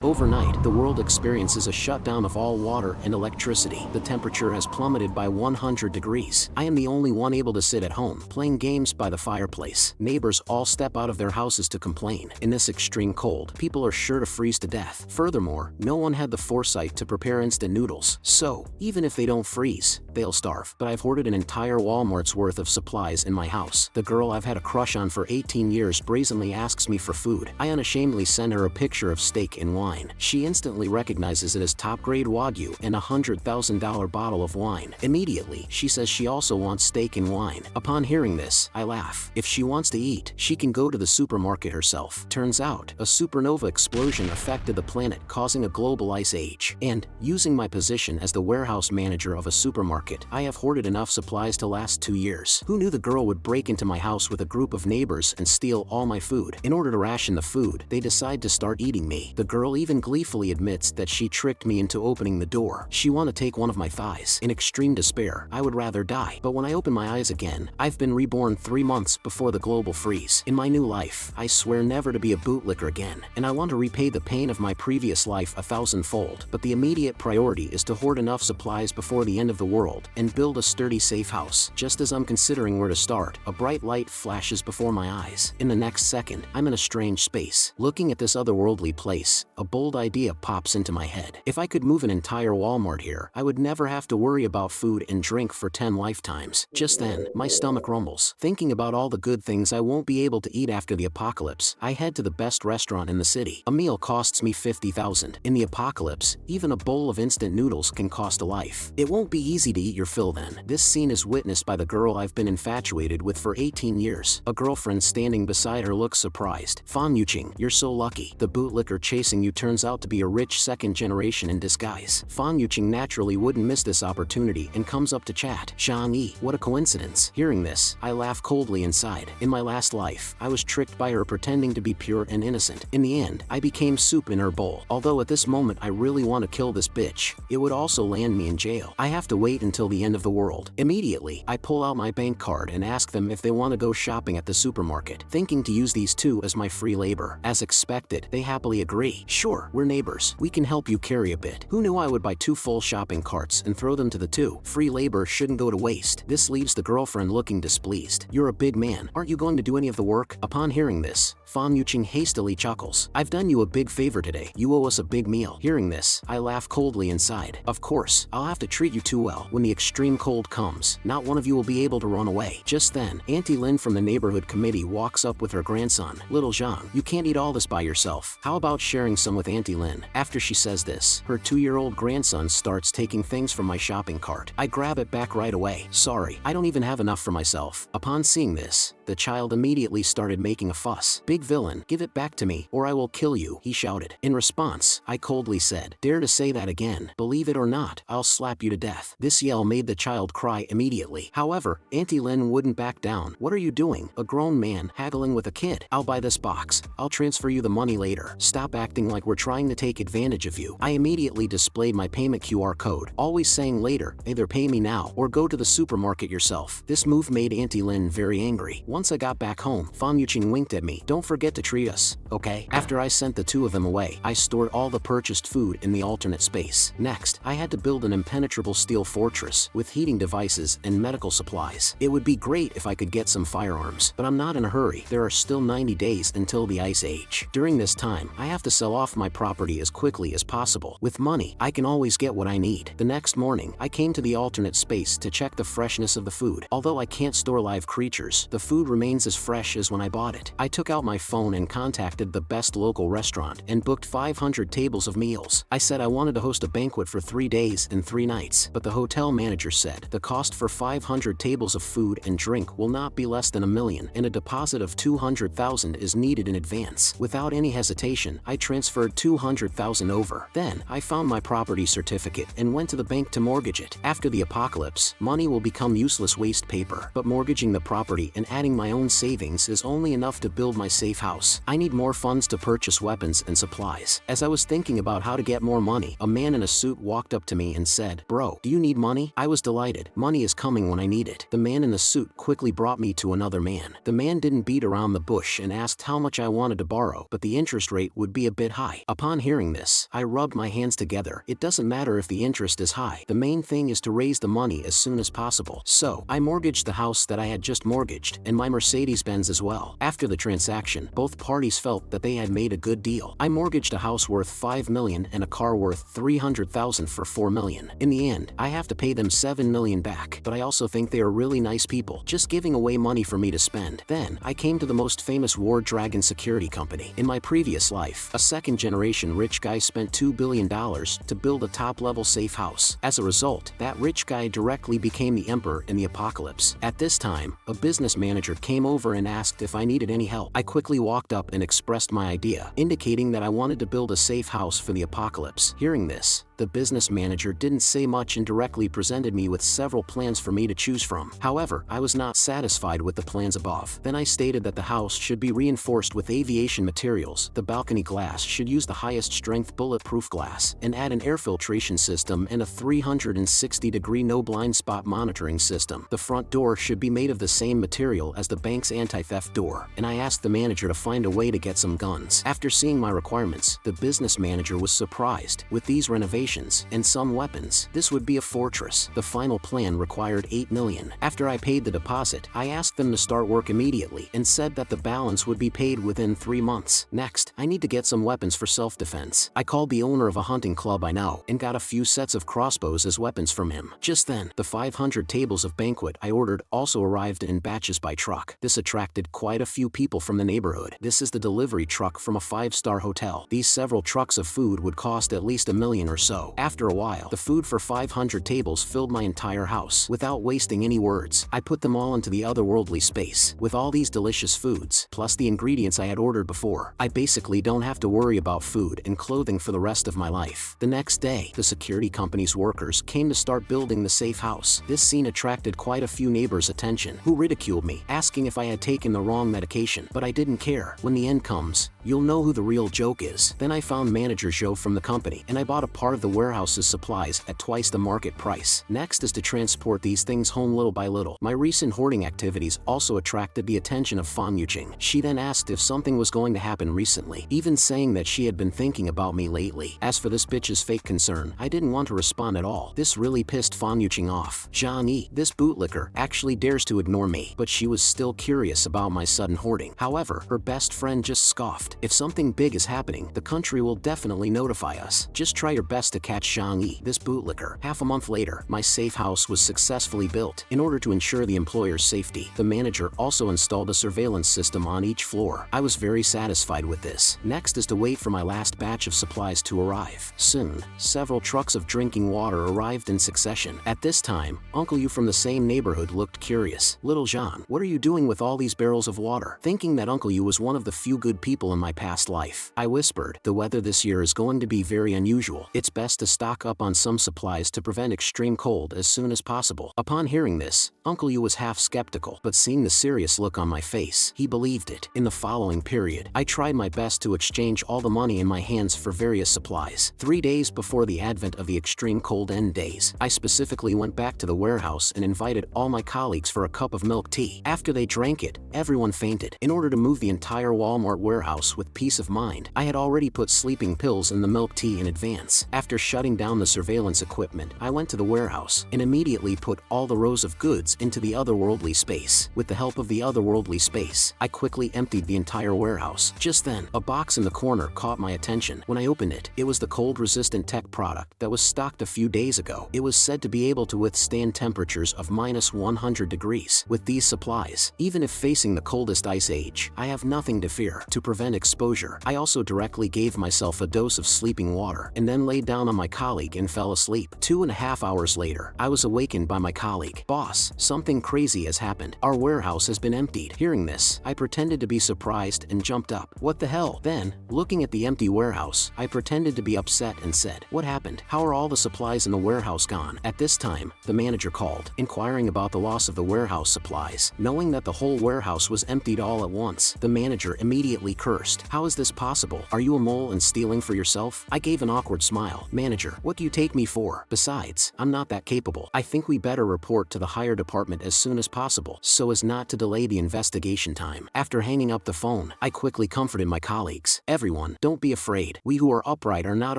Overnight, the world experiences a shutdown of all water and electricity. The temperature has plummeted by 100 degrees. I am the only one able to sit at home, playing games by the fireplace. Neighbors all step out of their houses to complain. In this extreme cold, people are sure to freeze to death. Furthermore, no one had the foresight to prepare instant noodles. So, even if they don't freeze, they'll starve. But I've hoarded an entire Walmart's worth of supplies in my house. The girl I've had a crush on for 18 years brazenly asks me for food. I unashamedly send her a picture of steak and wine. She instantly recognizes it as top-grade Wagyu and a $100,000 bottle of wine. Immediately, she says she also wants steak and wine. Upon hearing this, I laugh. If she wants to eat, she can go to the supermarket herself. Turns out, a supernova explosion affected the planet, causing a global ice age. And, using my position as the warehouse manager of a supermarket, I have hoarded enough supplies to last 2 years. Who knew the girl would break into my house with a group of neighbors and steal all my food? In order to ration the food, they decide to start eating me. The girl even gleefully admits that she tricked me into opening the door. She wanted to take one of my thighs. In extreme despair, I would rather die. But when I open my eyes again, I've been reborn 3 months before the global freeze. In my new life, I swear never to be a bootlicker again, and I want to repay the pain of my previous life 1,000-fold. But the immediate priority is to hoard enough supplies before the end of the world and build a sturdy safe house. Just as I'm considering where to start, a bright light flashes before my eyes. In the next second, I'm in a strange space. Looking at this otherworldly place, a bold idea pops into my head. If I could move an entire Walmart here, I would never have to worry about food and drink for 10 lifetimes. Just then, my stomach rumbles. Thinking about all the good things I won't be able to eat after the apocalypse, I head to the best restaurant in the city. A meal costs me $50,000. In the apocalypse, even a bowl of instant noodles can cost a life. It won't be easy to eat your fill then. This scene is witnessed by the girl I've been infatuated with for 18 years. A girlfriend standing beside her looks surprised. Fan Yuching, you're so lucky. The bootlicker chasing you turns out to be a rich second generation in disguise. Fan Yuching naturally wouldn't miss this opportunity and comes up to chat. Shang-Yi, what a coincidence. Hearing this, I laugh coldly inside. In my last life, I was tricked by her pretending to be pure and innocent. In the end, I became soup in her bowl. Although at this moment I really want to kill this bitch, it would also land me in jail. I have to wait until the end of the world. Immediately, I pull out my bank card and ask them if they want to go shopping at the supermarket, thinking to use these two as my free labor. As expected, they happily agree. Sure, we're neighbors. We can help you carry a bit. Who knew I would buy 2 full shopping carts and throw them to the 2? Free labor shouldn't go to waste. This leaves the girlfriend looking displeased. You're a big man. Aren't you going to do any of the work? Upon hearing this, Fan Yuching hastily chuckles. I've done you a big favor today. You owe us a big meal. Hearing this, I laugh coldly inside. Of course, I'll have to treat you too well. When the extreme cold comes, not one of you will be able to run away. Just then, Auntie Lin from the neighborhood committee walks up with her grandson. Little Zhang, you can't eat all this by yourself. How about sharing some with Auntie Lin? After she says this, her 2-year-old grandson starts taking things from my shopping cart. I grab it back right away. Sorry, I don't even have enough for myself. Upon seeing this, the child immediately started making a fuss. Big villain, give it back to me, or I will kill you, he shouted. In response, I coldly said, dare to say that again. Believe it or not, I'll slap you to death. This yell made the child cry immediately. However, Auntie Lin wouldn't back down. What are you doing? A grown man haggling with a kid. I'll buy this box. I'll transfer you the money later. Stop acting like we're trying to take advantage of you. I immediately displayed my payment QR code, always saying later, either pay me now or go to the supermarket yourself. This move made Auntie Lin very angry. Once I got back home, Fan Yuching winked at me. Don't forget to treat us, okay? After I sent the 2 of them away, I stored all the purchased food in the alternate space. Next, I had to build an impenetrable steel fortress with heating devices and medical supplies. It would be great if I could get some firearms, but I'm not in a hurry. There are still 90 days until the ice age. During this time, I have to sell off my property as quickly as possible. With money, I can always get what I need. The next morning, I came to the alternate space to check the freshness of the food. Although I can't store live creatures, the food remains as fresh as when I bought it. I took out my phone and contacted the best local restaurant and booked 500 tables of meals. I said I wanted to host a banquet for 3 days and 3 nights, but the hotel manager said the cost for 500 tables of food and drink will not be less than $1 million, and a deposit of $200,000 is needed in advance. Without any hesitation, I transferred $200,000 over. Then, I found my property certificate and went to the bank to mortgage it. After the apocalypse, money will become useless waste paper, but mortgaging the property and adding my own savings is only enough to build my safe house. I need more funds to purchase weapons and supplies. As I was thinking about how to get more money, a man in a suit walked up to me and said, "Bro, do you need money?" I was delighted. Money is coming when I need it. The man in the suit quickly brought me to another man. The man didn't beat around the bush and asked how much I wanted to borrow, but the interest rate would be a bit high. high. Upon hearing this, I rubbed my hands together. It doesn't matter if the interest is high. The main thing is to raise the money as soon as possible. So, I mortgaged the house that I had just mortgaged, and my Mercedes-Benz as well. After the transaction, both parties felt that they had made a good deal. I mortgaged a house worth $5 million and a car worth $300,000 for $4 million. In the end, I have to pay them $7 million back, but I also think they are really nice people, just giving away money for me to spend. Then, I came to the most famous War Dragon security company. In my previous life, a second-generation rich guy spent $2 billion to build a top-level safe house. As a result, that rich guy directly became the emperor in the apocalypse. At this time, a business manager came over and asked if I needed any help. I quickly walked up and expressed my idea, indicating that I wanted to build a safe house for the apocalypse. Hearing this, the business manager didn't say much and directly presented me with several plans for me to choose from. However, I was not satisfied with the plans above. Then I stated that the house should be reinforced with aviation materials, the balcony glass should use the highest strength bulletproof glass, and add an air filtration system and a 360-degree no blind spot monitoring system. The front door should be made of the same material as the bank's anti-theft door, and I asked the manager to find a way to get some guns. After seeing my requirements, the business manager was surprised. With these renovations and some weapons, this would be a fortress. The final plan required $8 million. After I paid the deposit, I asked them to start work immediately and said that the balance would be paid within 3 months. Next, I need to get some weapons for self-defense. I called the owner of a hunting club I know and got a few sets of crossbows as weapons from him. Just then, the 500 tables of banquet I ordered also arrived in batches by truck. This attracted quite a few people from the neighborhood. This is the delivery truck from a 5-star hotel. These several trucks of food would cost at least $1 million or so. After a while, the food for 500 tables filled my entire house. Without wasting any words, I put them all into the otherworldly space. With all these delicious foods, plus the ingredients I had ordered before, I basically don't have to worry about food and clothing for the rest of my life. The next day, the security company's workers came to start building the safe house. This scene attracted quite a few neighbors' attention, who ridiculed me, asking if I had taken the wrong medication, but I didn't care. When the end comes, you'll know who the real joke is. Then I found manager Joe from the company, and I bought a part of the warehouse's supplies at twice the market price. Next is to transport these things home little by little. My recent hoarding activities also attracted the attention of Fan Yuching. She then asked if something was going to happen recently, even saying that she had been thinking about me lately. As for this bitch's fake concern, I didn't want to respond at all. This really pissed Fan Yuching off. Johnny, this bootlicker, actually dares to ignore me, but she was still curious about my sudden hoarding. However, her best friend just scoffed. If something big is happening, the country will definitely notify us. Just try your best to catch Zhang, this bootlicker. Half a month later, my safe house was successfully built. In order to ensure the employer's safety, the manager also installed a surveillance system on each floor. I was very satisfied with this. Next is to wait for my last batch of supplies to arrive. Soon, several trucks of drinking water arrived in succession. At this time, Uncle Yu from the same neighborhood looked curious. Little Jean, what are you doing with all these barrels of water? Thinking that Uncle Yu was one of the few good people in my past life, I whispered, the weather this year is going to be very unusual. It's best to stock up on some supplies to prevent extreme cold as soon as possible. Upon hearing this, Uncle Yu was half skeptical, but seeing the serious look on my face, he believed it. In the following period, I tried my best to exchange all the money in my hands for various supplies. 3 days before the advent of the extreme cold end days, I specifically went back to the warehouse and invited all my colleagues for a cup of milk tea. After they drank it, everyone fainted. In order to move the entire Walmart warehouse with peace of mind, I had already put sleeping pills in the milk tea in advance. After shutting down the surveillance equipment, I went to the warehouse and immediately put all the rows of goods into the otherworldly space. With the help of the otherworldly space, I quickly emptied the entire warehouse. Just then, a box in the corner caught my attention. When I opened it, it was the cold-resistant tech product that was stocked a few days ago. It was said to be able to withstand temperatures of -100 degrees. With these supplies, even if facing the coldest ice age, I have nothing to fear. To prevent exposure, I also directly gave myself a dose of sleeping water and then laid down on my colleague and fell asleep. 2.5 hours later, I was awakened by my colleague. Boss, something crazy has happened. Our warehouse has been emptied. Hearing this, I pretended to be surprised and jumped up. What the hell? Then, looking at the empty warehouse, I pretended to be upset and said, what happened? How are all the supplies in the warehouse gone? At this time, the manager called, inquiring about the loss of the warehouse supplies. Knowing that the whole warehouse was emptied all at once, the manager immediately cursed. How is this possible? Are you a mole and stealing for yourself? I gave an awkward smile. Manager, what do you take me for? Besides, I'm not that capable. I think we better report to the higher department as soon as possible, so as not to delay the investigation time. After hanging up the phone, I quickly comforted my colleagues. Everyone, don't be afraid. We who are upright are not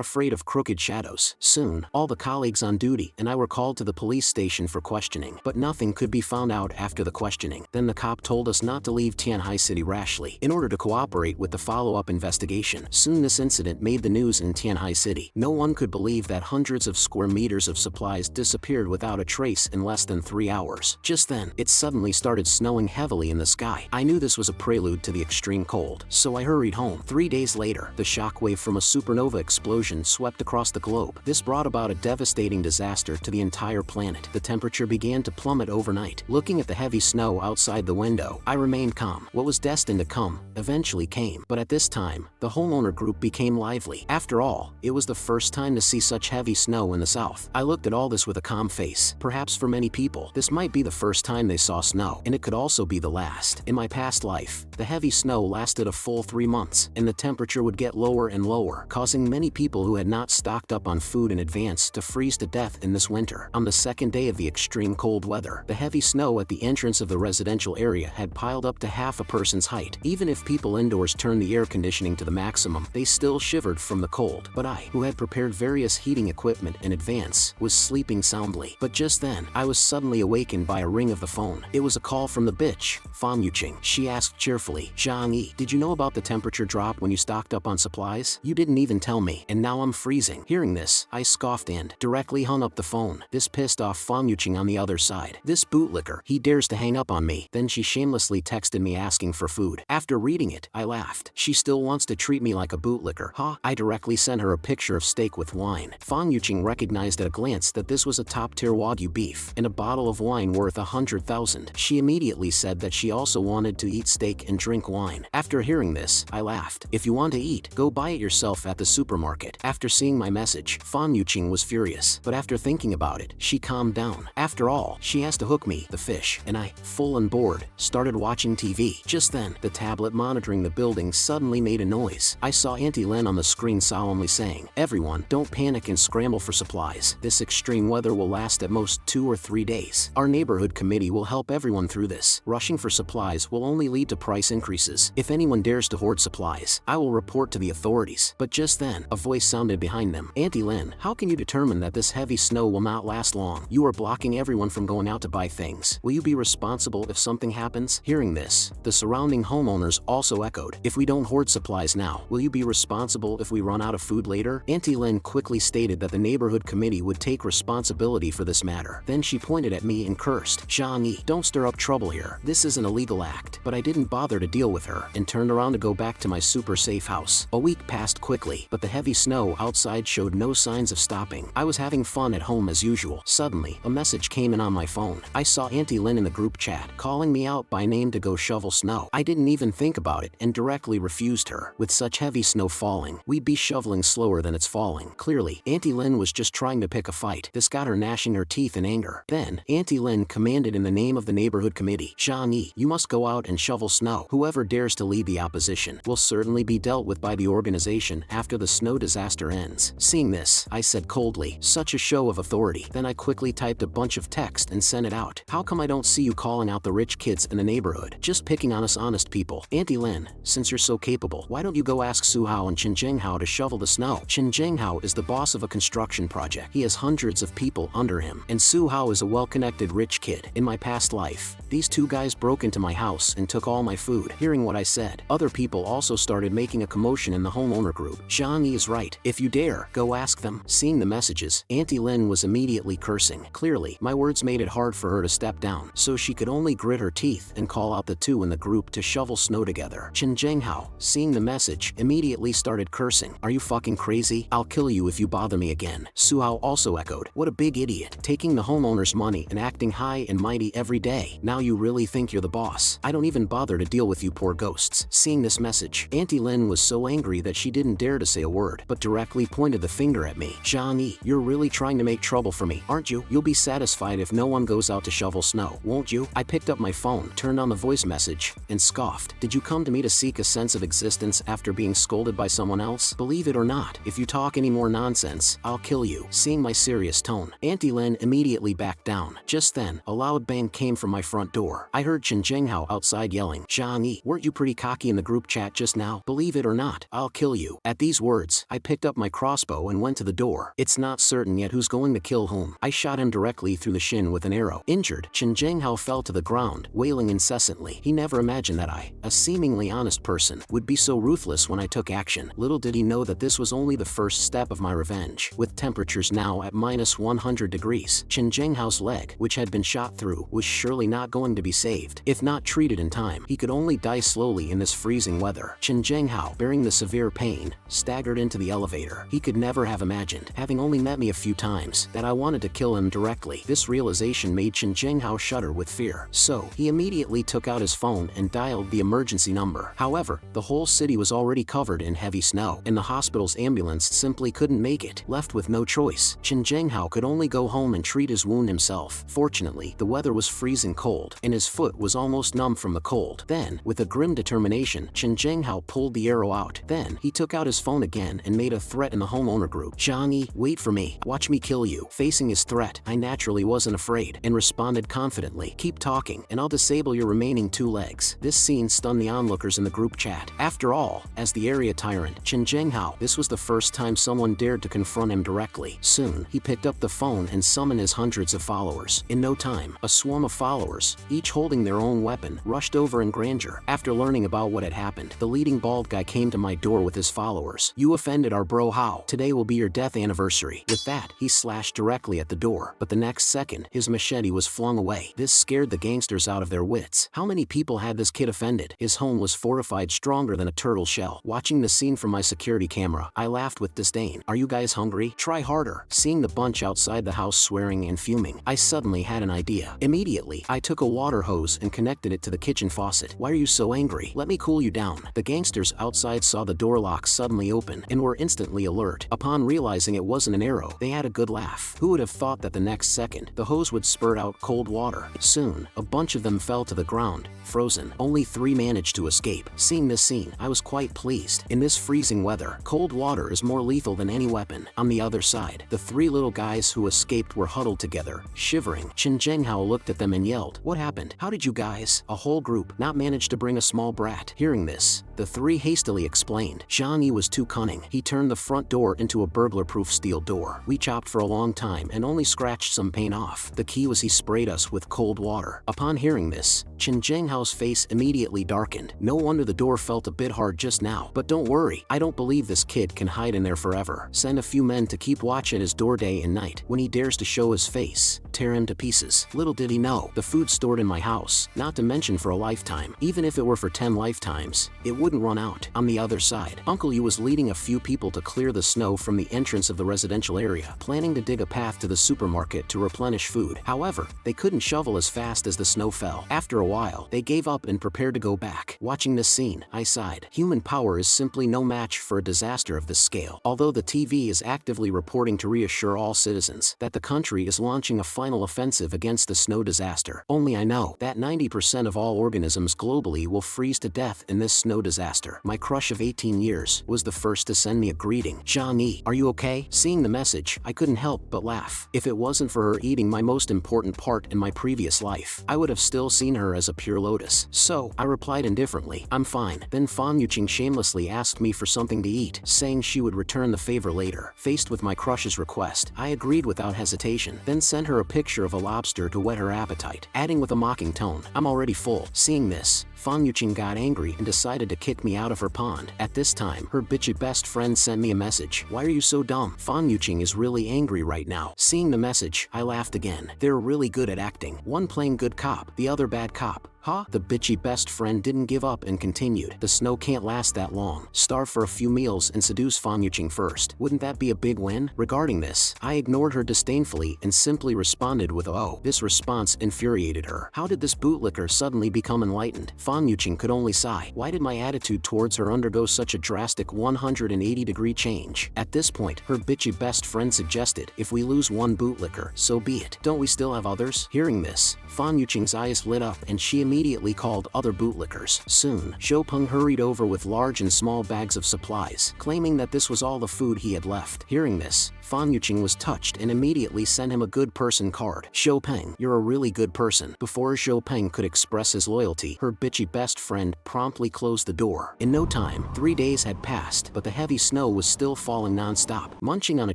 afraid of crooked shadows. Soon, all the colleagues on duty and I were called to the police station for questioning, but nothing could be found out after the questioning. Then the cop told us not to leave Tianhai City rashly, in order to cooperate with the follow-up investigation. Soon this incident made the news in Tianhai City. No one could believe that hundreds of square meters of supplies disappeared without a trace in less than 3 hours. Just then, it suddenly started snowing heavily in the sky. I knew this was a prelude to the extreme cold, so I hurried home. 3 days later, the shockwave from a supernova explosion swept across the globe. This brought about a devastating disaster to the entire planet. The temperature began to plummet overnight. Looking at the heavy snow outside the window, I remained calm. What was destined to come eventually came, but at this time, the homeowner group became lively. After all, it was the first time to see such heavy snow in the south. I looked at all this with a calm face. Perhaps for many people, this might be the first time they saw snow, and it could also be the last. In my past life, the heavy snow lasted a full 3 months, and the temperature would get lower and lower, causing many people who had not stocked up on food in advance to freeze to death in this winter. On the second day of the extreme cold weather, the heavy snow at the entrance of the residential area had piled up to half a person's height. Even if people indoors turned the air conditioning to the maximum, they still shivered from the cold. But I, who had prepared various heating equipment in advance, was sleeping soundly. But just then, I was suddenly awakened by a ring of the phone. It was a call from the bitch, Fan Yuqing. She asked cheerfully, Zhang Yi, did you know about the temperature drop when you stocked up on supplies? You didn't even tell me, and now I'm freezing. Hearing this, I scoffed and directly hung up the phone. This pissed off Fan Yuqing on the other side. This bootlicker, he dares to hang up on me. Then she shamelessly texted me asking for food. After reading it, I laughed. She still wants to treat me like a bootlicker, huh? I directly sent her a picture of steak with wine. Fan Yuqing recognized at a glance that this was a top-tier Wagyu beef and a bottle of wine worth 100,000. She immediately said that she also wanted to eat steak and drink wine. After hearing this, I laughed. If you want to eat, go buy it yourself at the supermarket. After seeing my message, Fan Yuqing was furious, but after thinking about it, she calmed down. After all, she has to hook me, the fish, and I, full and bored, started watching TV. Just then, the tablet monitoring the building suddenly made a noise. I saw Auntie Lin on the screen solemnly saying, everyone, don't panic and scramble for supplies. This extreme weather will last at most 2 or 3 days. Our neighborhood committee will help everyone through this. Rushing for supplies will only lead to price increases. If anyone dares to hoard supplies, I will report to the authorities. But just then, a voice sounded behind them. Auntie Lin, how can you determine that this heavy snow will not last long? You are blocking everyone from going out to buy things. Will you be responsible if something happens? Hearing this, the surrounding homeowners also echoed, if we don't hoard supplies now, will you be responsible if we run out of food later? Auntie Lin quickly stated that the neighborhood committee would take responsibility for this matter. Then she pointed at me and cursed, Zhang Yi, don't stir up trouble here. This is an illegal act. But I didn't bother to deal with her and turned around to go back to my super safe house. A week passed quickly, but the heavy snow outside showed no signs of stopping. I was having fun at home as usual. Suddenly, a message came in on my phone. I saw Auntie Lin in the group chat, calling me out by name to go shovel snow. I didn't even think about it and directly refused her. With such heavy snow falling, we'd be shoveling slower than it's falling. Clearly, Auntie Lin was just trying to pick a fight. This got her gnashing her teeth in anger. Then, Auntie Lin commanded in the name of the neighborhood committee, Zhang Yi, you must go out and shovel snow. Whoever dares to lead the opposition will certainly be dealt with by the organization after the snow disaster ends. Seeing this, I said coldly, such a show of authority. Then I quickly typed a bunch of text and sent it out. How come I don't see you calling out the rich kids in the neighborhood? Just picking on us honest people. Auntie Lin, since you're so capable, why don't you go ask Su Hao and Chen Jinghao to shovel the snow? Chen Jinghao is the boss of a construction project. He has hundreds of people under him, and Su Hao is a well-connected rich kid. In my past life, these two guys broke into my house and took all my food. Hearing what I said, other people also started making a commotion in the homeowner group. Zhang Yi is right. If you dare, go ask them. Seeing the messages, Auntie Lin was immediately cursing. Clearly, my words made it hard for her to step down, so she could only grit her teeth and call out the two in the group to shovel snow together. Chen Jinghao, seeing the message, immediately started cursing. Are you fucking crazy? I'll kill you if you bother me again. Su Hao also echoed, what a big idiot, taking the homeowner's money and acting high and mighty every day. Now you really think you're the boss. I don't even bother to deal with you poor ghosts. Seeing this message, Auntie Lin was so angry that she didn't dare to say a word, but directly pointed the finger at me. Zhang Yi, you're really trying to make trouble for me, aren't you? You'll be satisfied if no one goes out to shovel snow, won't you? I picked up my phone, turned on the voice message, and scoffed. Did you come to me to seek a sense of existence after being scolded by someone else? Believe it or not, if you talk any more nonsense, I'll kill you. Seeing my serious tone, Auntie Lin immediately backed down. Just then, a loud bang came from my front door. I heard Chen Jinghao outside yelling, Zhang Yi, weren't you pretty cocky in the group chat just now? Believe it or not, not, I'll kill you. At these words, I picked up my crossbow and went to the door. It's not certain yet who's going to kill whom. I shot him directly through the shin with an arrow. Injured, Chen Zhenghao fell to the ground, wailing incessantly. He never imagined that I, a seemingly honest person, would be so ruthless when I took action. Little did he know that this was only the first step of my revenge. With temperatures now at -100 degrees, Chen Zhenghao's leg, which had been shot through, was surely not going to be saved. If not treated in time, he could only die slowly in this freezing weather. Chen Zhenghao, bearing the severe pain, staggered into the elevator. He could never have imagined, having only met me a few times, that I wanted to kill him directly. This realization made Chen Zhenghao shudder with fear. So, he immediately took out his phone and dialed the emergency number. However, the whole city was already covered in heavy snow, and the hospital's ambulance simply couldn't make it. Left with no choice, Chen Zhenghao could only go home and treat his wound himself. Fortunately, the weather was freezing cold, and his foot was almost numb from the cold. Then, with a grim determination, Chen Zhenghao pulled the arrow out. Then, he took out his phone again and made a threat in the homeowner group. "Johnny, wait for me. Watch me kill you." Facing his threat, I naturally wasn't afraid, and responded confidently, "Keep talking, and I'll disable your remaining 2 legs." This scene stunned the onlookers in the group chat. After all, as the area tyrant, Chen Zhenghao, this was the first time someone dared to confront him directly. Soon, he picked up the phone and summoned his hundreds of followers. In no time, a swarm of followers, each holding their own weapon, rushed over in grandeur. After learning about what had happened, the leading bald guy came to my door with his followers. "You offended our bro Hao. Today will be your death anniversary." With that, he slashed directly at the door, but the next second, his machete was flung away. This scared the gangsters out of their wits. How many people had this kid offended? His home was fortified stronger than a turtle shell. Watching the scene from my security camera, I laughed with disdain. "Are you guys hungry? Try harder." Seeing the bunch outside the house swearing and fuming, I suddenly had an idea. Immediately, I took a water hose and connected it to the kitchen faucet. "Why are you so angry? Let me cool you down." The gangsters outside saw the door lock suddenly open and were instantly alert. Upon realizing it wasn't an arrow, they had a good laugh. Who would have thought that the next second, the hose would spurt out cold water? Soon, a bunch of them fell to the ground, frozen. Only 3 managed to escape. Seeing this scene, I was quite pleased. In this freezing weather, cold water is more lethal than any weapon. On the other side, the 3 little guys who escaped were huddled together, shivering. Chen Zhenghao looked at them and yelled, "What happened? How did you guys, a whole group, not manage to bring a small brat?" Hearing this, the 3 hastily explained. Johnny was too cunning. He turned the front door into a burglar-proof steel door. We chopped for a long time and only scratched some paint off. The key was he sprayed us with cold water. Upon hearing this, Chen Zhenghao's face immediately darkened. No wonder the door felt a bit hard just now. But don't worry, I don't believe this kid can hide in there forever. Send a few men to keep watch at his door day and night. When he dares to show his face, tear him to pieces. Little did he know, the food stored in my house, not to mention for a lifetime. Even if it were for 10 lifetimes, it wouldn't run out. On the other side, Uncle Yu was leading a few people to clear the snow from the entrance of the residential area, planning to dig a path to the supermarket to replenish food. However, they couldn't shovel as fast as the snow fell. After a while, they gave up and prepared to go back. Watching this scene, I sighed. Human power is simply no match for a disaster of this scale. Although the TV is actively reporting to reassure all citizens that the country is launching a final offensive against the snow disaster, only I know that 90% of all organisms globally will freeze to death in this snow disaster. My crush of 18 years was the first to send me a greeting. "Johnny, are you okay?" Seeing the message, I couldn't help but laugh. If it wasn't for her eating my most important part in my previous life, I would have still seen her as a pure lotus. So, I replied indifferently, "I'm fine." Then Fan Yuqing shamelessly asked me for something to eat, saying she would return the favor later. Faced with my crush's request, I agreed without hesitation, then sent her a picture of a lobster to whet her appetite, adding with a mocking tone, "I'm already full." Seeing this, Fan Yuqing got angry and decided to kick me out of her pond. At this time, her bitchy best friend sent me a message. "Why are you so dumb? Fan Yuqing is really angry right now." Seeing the message, I laughed again. They're really good at acting. One playing good cop, the other bad cop. Huh? The bitchy best friend didn't give up and continued. "The snow can't last that long. Starve for a few meals and seduce Fan Yuqing first. Wouldn't that be a big win?" Regarding this, I ignored her disdainfully and simply responded with a "oh." This response infuriated her. How did this bootlicker suddenly become enlightened? Fan Yuqing could only sigh. Why did my attitude towards her undergo such a drastic 180-degree change? At this point, her bitchy best friend suggested, "If we lose one bootlicker, so be it. Don't we still have others?" Hearing this, Fan Yuqing's eyes lit up and she immediately called other bootlickers. Soon, Xiaopeng hurried over with large and small bags of supplies, claiming that this was all the food he had left. Hearing this, Fan Yuqing was touched and immediately sent him a good person card. Xiaopeng, you're a really good person. Before Xiaopeng could express his loyalty, her bitchy best friend promptly closed the door. In no time, 3 days had passed, but the heavy snow was still falling non-stop. Munching on a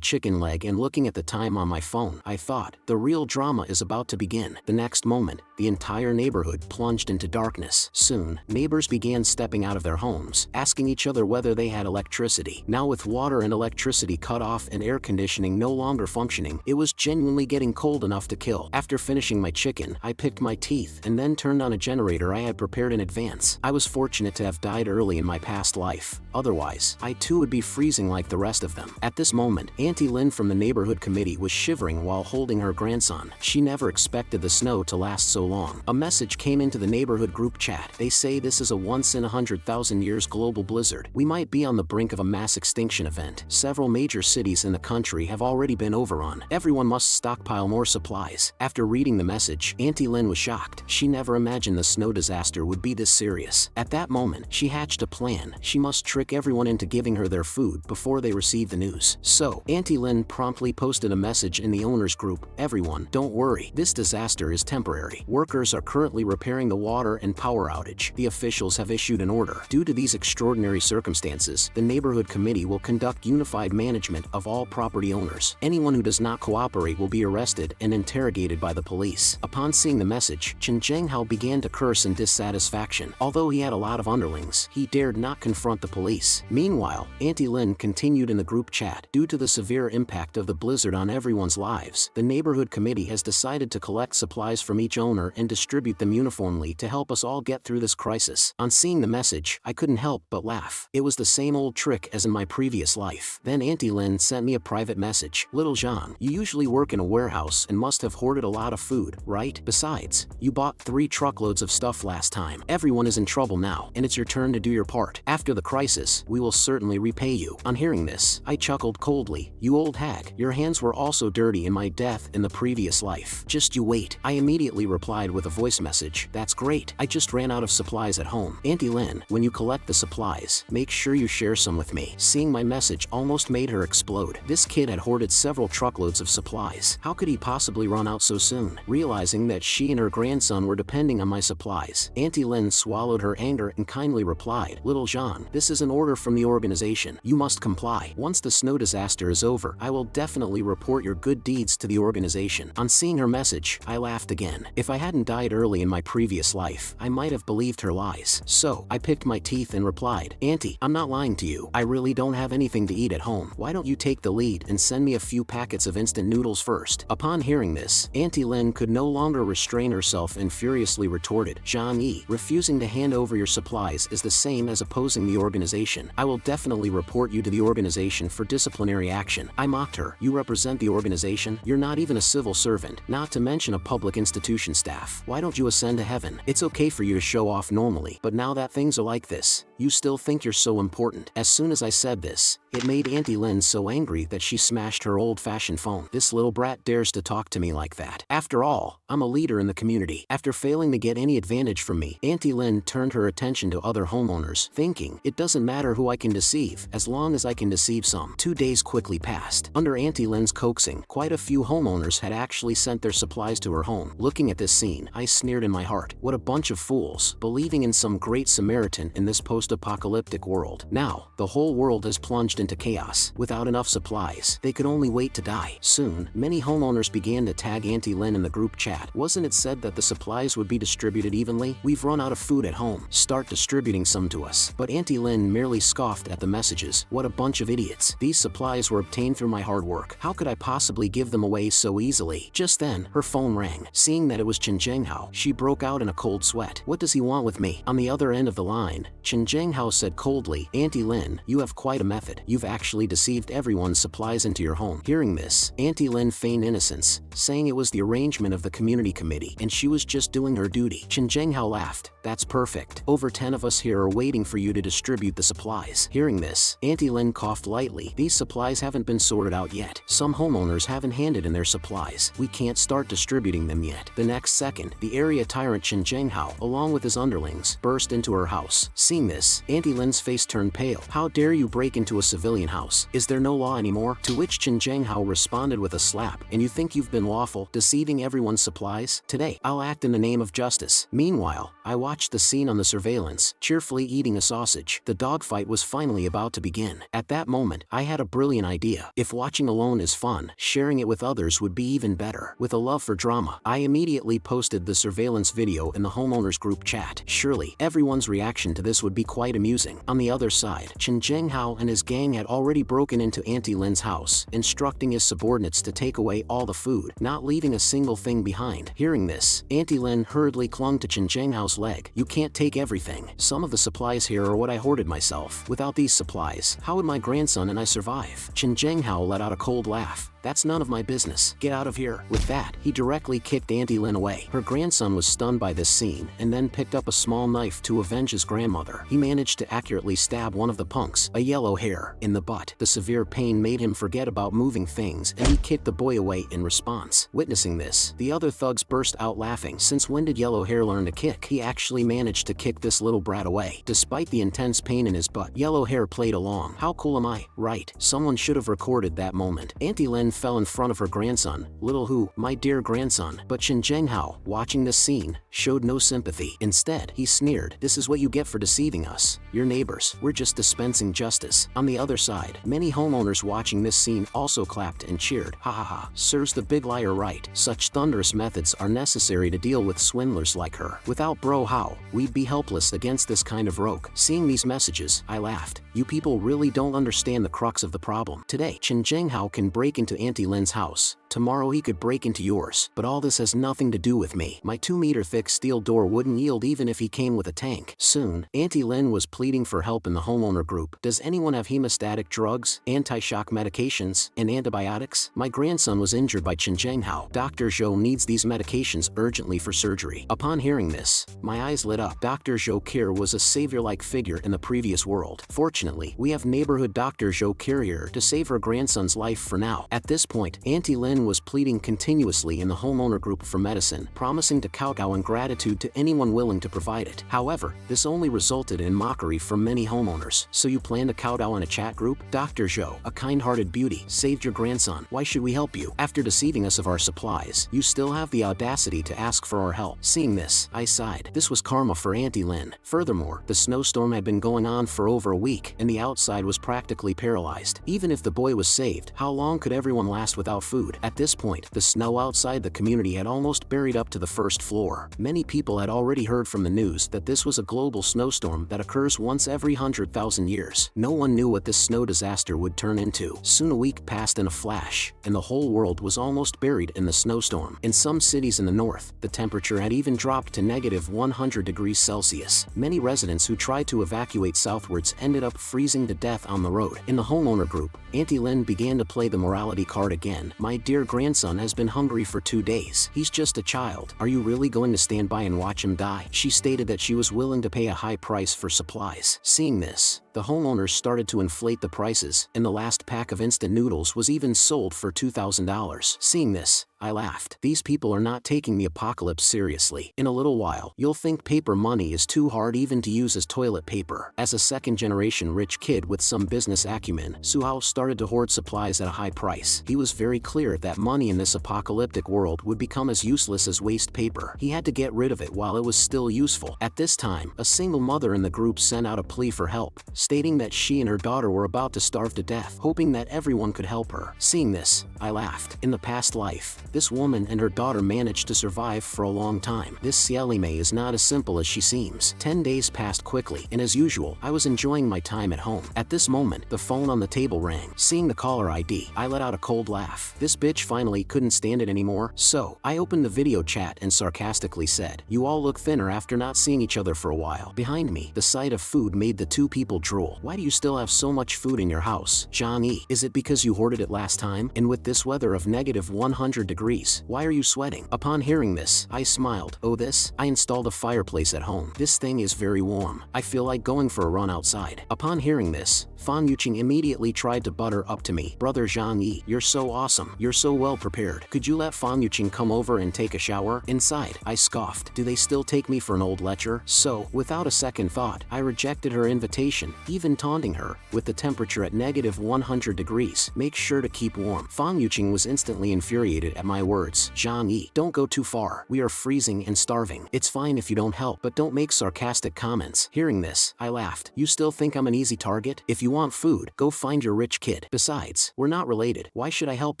chicken leg and looking at the time on my phone, I thought, the real drama is about to begin. The next moment, the entire neighborhood plunged into darkness. Soon, neighbors began stepping out of their homes, asking each other whether they had electricity. Now with water and electricity cut off and air conditioning no longer functioning, it was genuinely getting cold enough to kill. After finishing my chicken, I picked my teeth and then turned on a generator I had prepared in advance. I was fortunate to have died early in my past life. Otherwise, I too would be freezing like the rest of them. At this moment, Auntie Lin from the neighborhood committee was shivering while holding her grandson. She never expected the snow to last so long. A message came into the neighborhood group chat. They say this is a once in 100,000 years global blizzard. We might be on the brink of a mass extinction event. Several major cities in the country have already been overrun. Everyone must stockpile more supplies. After reading the message, Auntie Lin was shocked. She never imagined the snow disaster would be this serious. At that moment, she hatched a plan. She must trick everyone into giving her their food before they receive the news. So, Auntie Lin promptly posted a message in the owners group. Everyone, don't worry. This disaster is temporary. Workers are currently repairing the water and power outage. The officials have issued an order. Due to these extraordinary circumstances, the neighborhood committee will conduct unified management of all property owners. Anyone who does not cooperate will be arrested and interrogated by the police. Upon seeing the message, Chen Zhenghao began to curse in dissatisfaction. Although he had a lot of underlings, he dared not confront the police. Meanwhile, Auntie Lin continued in the group chat. Due to the severe impact of the blizzard on everyone's lives, the neighborhood committee has decided to collect supplies from each owner and distribute them uniformly to help us all get through this crisis. On seeing the message, I couldn't help but laugh. It was the same old trick as in my previous life. Then Auntie Lin sent me a private message. Little Jean, you usually work in a warehouse and must have hoarded a lot of food, right? Besides, you bought 3 truckloads of stuff last time. Everyone is in trouble now, and it's your turn to do your part. After the crisis, we will certainly repay you. On hearing this, I chuckled coldly. You old hag, your hands were also dirty in my death in the previous life. Just you wait. I immediately replied with a voice message. That's great. I just ran out of supplies at home. Auntie Lin, when you collect the supplies, make sure you share some with me. Seeing my message almost made her explode. This kid had hoarded several truckloads of supplies. How could he possibly run out so soon? Realizing that she and her grandson were depending on my supplies, Auntie Lin swallowed her anger and kindly replied, Little Jean, this is an order from the organization. You must comply. Once the snow disaster is over, I will definitely report your good deeds to the organization. On seeing her message, I laughed again. If I hadn't died early in my previous life, I might have believed her lies. So, I picked my teeth and replied, Auntie, I'm not lying to you. I really don't have anything to eat at home. Why don't you take the lead and send me a few packets of instant noodles first? Upon hearing this, Auntie Lin could no longer restrain herself and furiously retorted, Zhang Yi, refusing to hand over your supplies is the same as opposing the organization. I will definitely report you to the organization for disciplinary action. I mocked her. You represent the organization? You're not even a civil servant, not to mention a public institution staff. Why don't you ascend to heaven? It's okay for you to show off normally, but now that things are like this, you still think you're so important. As soon as I said this, it made Auntie Lin so angry that she smashed her old-fashioned phone. This little brat dares to talk to me like that. After all, I'm a leader in the community. After failing to get any advantage from me, Auntie Lin turned her attention to other homeowners, thinking, it doesn't matter who I can deceive, as long as I can deceive some. 2 days quickly passed. Under Auntie Lin's coaxing, quite a few homeowners had actually sent their supplies to her home. Looking at this scene, I sneered in my heart. What a bunch of fools, believing in some great Samaritan in this post-apocalyptic world. Now, the whole world has plunged into chaos. Without enough supplies, they could only wait to die. Soon, many homeowners began to tag Auntie Lin in the group chat. Wasn't it said that the supplies would be distributed evenly? We've run out of food at home. Start distributing some to us. But Auntie Lin merely scoffed at the messages. What a bunch of idiots. These supplies were obtained through my hard work. How could I possibly give them away so easily? Just then, her phone rang. Seeing that it was Chen Zhenghao, she broke out in a cold sweat. What does he want with me? On the other end of the line, Chen Zhenghao said coldly, Auntie Lin, you have quite a method. You've actually deceived everyone's supplies into your home. Hearing this, Auntie Lin feigned innocence, saying it was the arrangement of the community committee and she was just doing her duty. Chen Zhenghao laughed. That's perfect. Over 10 of us here are waiting for you to distribute the supplies. Hearing this, Auntie Lin coughed lightly. These supplies haven't been sorted out yet. Some homeowners haven't handed in their supplies. We can't start distributing them yet. The next second, the area tyrant Chen Zhenghao, along with his underlings, burst into her house. Seeing this, Auntie Lin's face turned pale. How dare you break into a civilian house? Is there no law anymore? To which Chen Zhenghao responded with a slap. And you think you've been lawful, deceiving everyone's supplies? Today, I'll act in the name of justice. Meanwhile, I watched the scene on the surveillance, cheerfully eating a sausage. The dogfight was finally about to begin. At that moment, I had a brilliant idea. If watching alone is fun, sharing it with others would be even better. With a love for drama, I immediately posted the surveillance video in the homeowners group chat. Surely, everyone's reaction to this would be quite amusing. On the other side, Chen Zhenghao and his gang had already broken into Auntie Lin's house, instructing his subordinates to take away all the food, not leaving a single thing behind. Hearing this, Auntie Lin hurriedly clung to Chen Zhenghao's leg. You can't take everything. Some of the supplies here are what I hoarded myself. Without these supplies, how would my grandson and I survive? Chen Zhenghao let out a cold laugh. That's none of my business. Get out of here. With that, he directly kicked Auntie Lin away. Her grandson was stunned by this scene and then picked up a small knife to avenge his grandmother. He managed to accurately stab one of the punks, a yellow hair, in the butt. The severe pain made him forget about moving things and he kicked the boy away in response. Witnessing this, the other thugs burst out laughing. Since when did yellow hair learn to kick? He actually managed to kick this little brat away. Despite the intense pain in his butt, yellow hair played along. How cool am I? Right. Someone should have recorded that moment. Auntie Lin fell in front of her grandson, little who, my dear grandson. But Chen Zhenghao, watching this scene, showed no sympathy. Instead, he sneered, this is what you get for deceiving us. Your neighbors, we're just dispensing justice. On the other side, many homeowners watching this scene also clapped and cheered. Ha ha ha, serves the big liar right. Such thunderous methods are necessary to deal with swindlers like her. Without bro how, we'd be helpless against this kind of rogue. Seeing these messages, I laughed. You people really don't understand the crux of the problem. Today, Chen Zhenghao can break into Auntie Lin's house. Tomorrow he could break into yours. But all this has nothing to do with me. My 2-meter thick steel door wouldn't yield even if he came with a tank. Soon, Auntie Lin was pleading for help in the homeowner group. Does anyone have hemostatic drugs, anti-shock medications, and antibiotics? My grandson was injured by Chen Zhenghao. Dr. Zhou needs these medications urgently for surgery. Upon hearing this, my eyes lit up. Dr. Zhou Kir was a savior-like figure in the previous world. Fortunately, we have neighborhood Dr. Zhou Kir here to save her grandson's life for now. At this point, Auntie Lin was pleading continuously in the homeowner group for medicine, promising to kowtow in gratitude to anyone willing to provide it. However, this only resulted in mockery from many homeowners. So you plan to kowtow in a chat group? Dr. Zhou, a kind-hearted beauty, saved your grandson. Why should we help you? After deceiving us of our supplies, you still have the audacity to ask for our help. Seeing this, I sighed. This was karma for Auntie Lin. Furthermore, the snowstorm had been going on for over a week, and the outside was practically paralyzed. Even if the boy was saved, how long could everyone last without food? At this point, the snow outside the community had almost buried up to the first floor. Many people had already heard from the news that this was a global snowstorm that occurs once every 100,000 years. No one knew what this snow disaster would turn into. Soon a week passed in a flash, and the whole world was almost buried in the snowstorm. In some cities in the north, the temperature had even dropped to negative 100 degrees Celsius. Many residents who tried to evacuate southwards ended up freezing to death on the road. In the homeowner group, Auntie Lin began to play the morality card again. My dear grandson has been hungry for 2 days. He's just a child. Are you really going to stand by and watch him die? She stated that she was willing to pay a high price for supplies. Seeing this, the homeowners started to inflate the prices, and the last pack of instant noodles was even sold for $2,000. Seeing this, I laughed. These people are not taking the apocalypse seriously. In a little while, you'll think paper money is too hard even to use as toilet paper. As a second-generation rich kid with some business acumen, Suhao started to hoard supplies at a high price. He was very clear that money in this apocalyptic world would become as useless as waste paper. He had to get rid of it while it was still useful. At this time, a single mother in the group sent out a plea for help, stating that she and her daughter were about to starve to death, hoping that everyone could help her. Seeing this, I laughed. In the past life, this woman and her daughter managed to survive for a long time. This Xiaolime is not as simple as she seems. 10 days passed quickly, and as usual, I was enjoying my time at home. At this moment, the phone on the table rang. Seeing the caller ID, I let out a cold laugh. This bitch finally couldn't stand it anymore, so I opened the video chat and sarcastically said, "You all look thinner after not seeing each other for a while." Behind me, the sight of food made the two people drool. "Why do you still have so much food in your house, Johnny? Is it because you hoarded it last time? And with this weather of negative 100 degrees, why are you sweating?" Upon hearing this, I smiled. "Oh, this? I installed a fireplace at home. This thing is very warm. I feel like going for a run outside." Upon hearing this, Fan Yuqing immediately tried to butter up to me. "Brother Zhang Yi, you're so awesome. You're so well prepared. Could you let Fan Yuqing come over and take a shower inside?" I scoffed. Do they still take me for an old lecher? So, without a second thought, I rejected her invitation, even taunting her, with the temperature at negative 100 degrees. "Make sure to keep warm." Fan Yuqing was instantly infuriated at my words. "Zhang Yi, don't go too far. We are freezing and starving. It's fine if you don't help, but don't make sarcastic comments." Hearing this, I laughed. "You still think I'm an easy target? If you want food, go find your rich kid. Besides, we're not related. Why should I help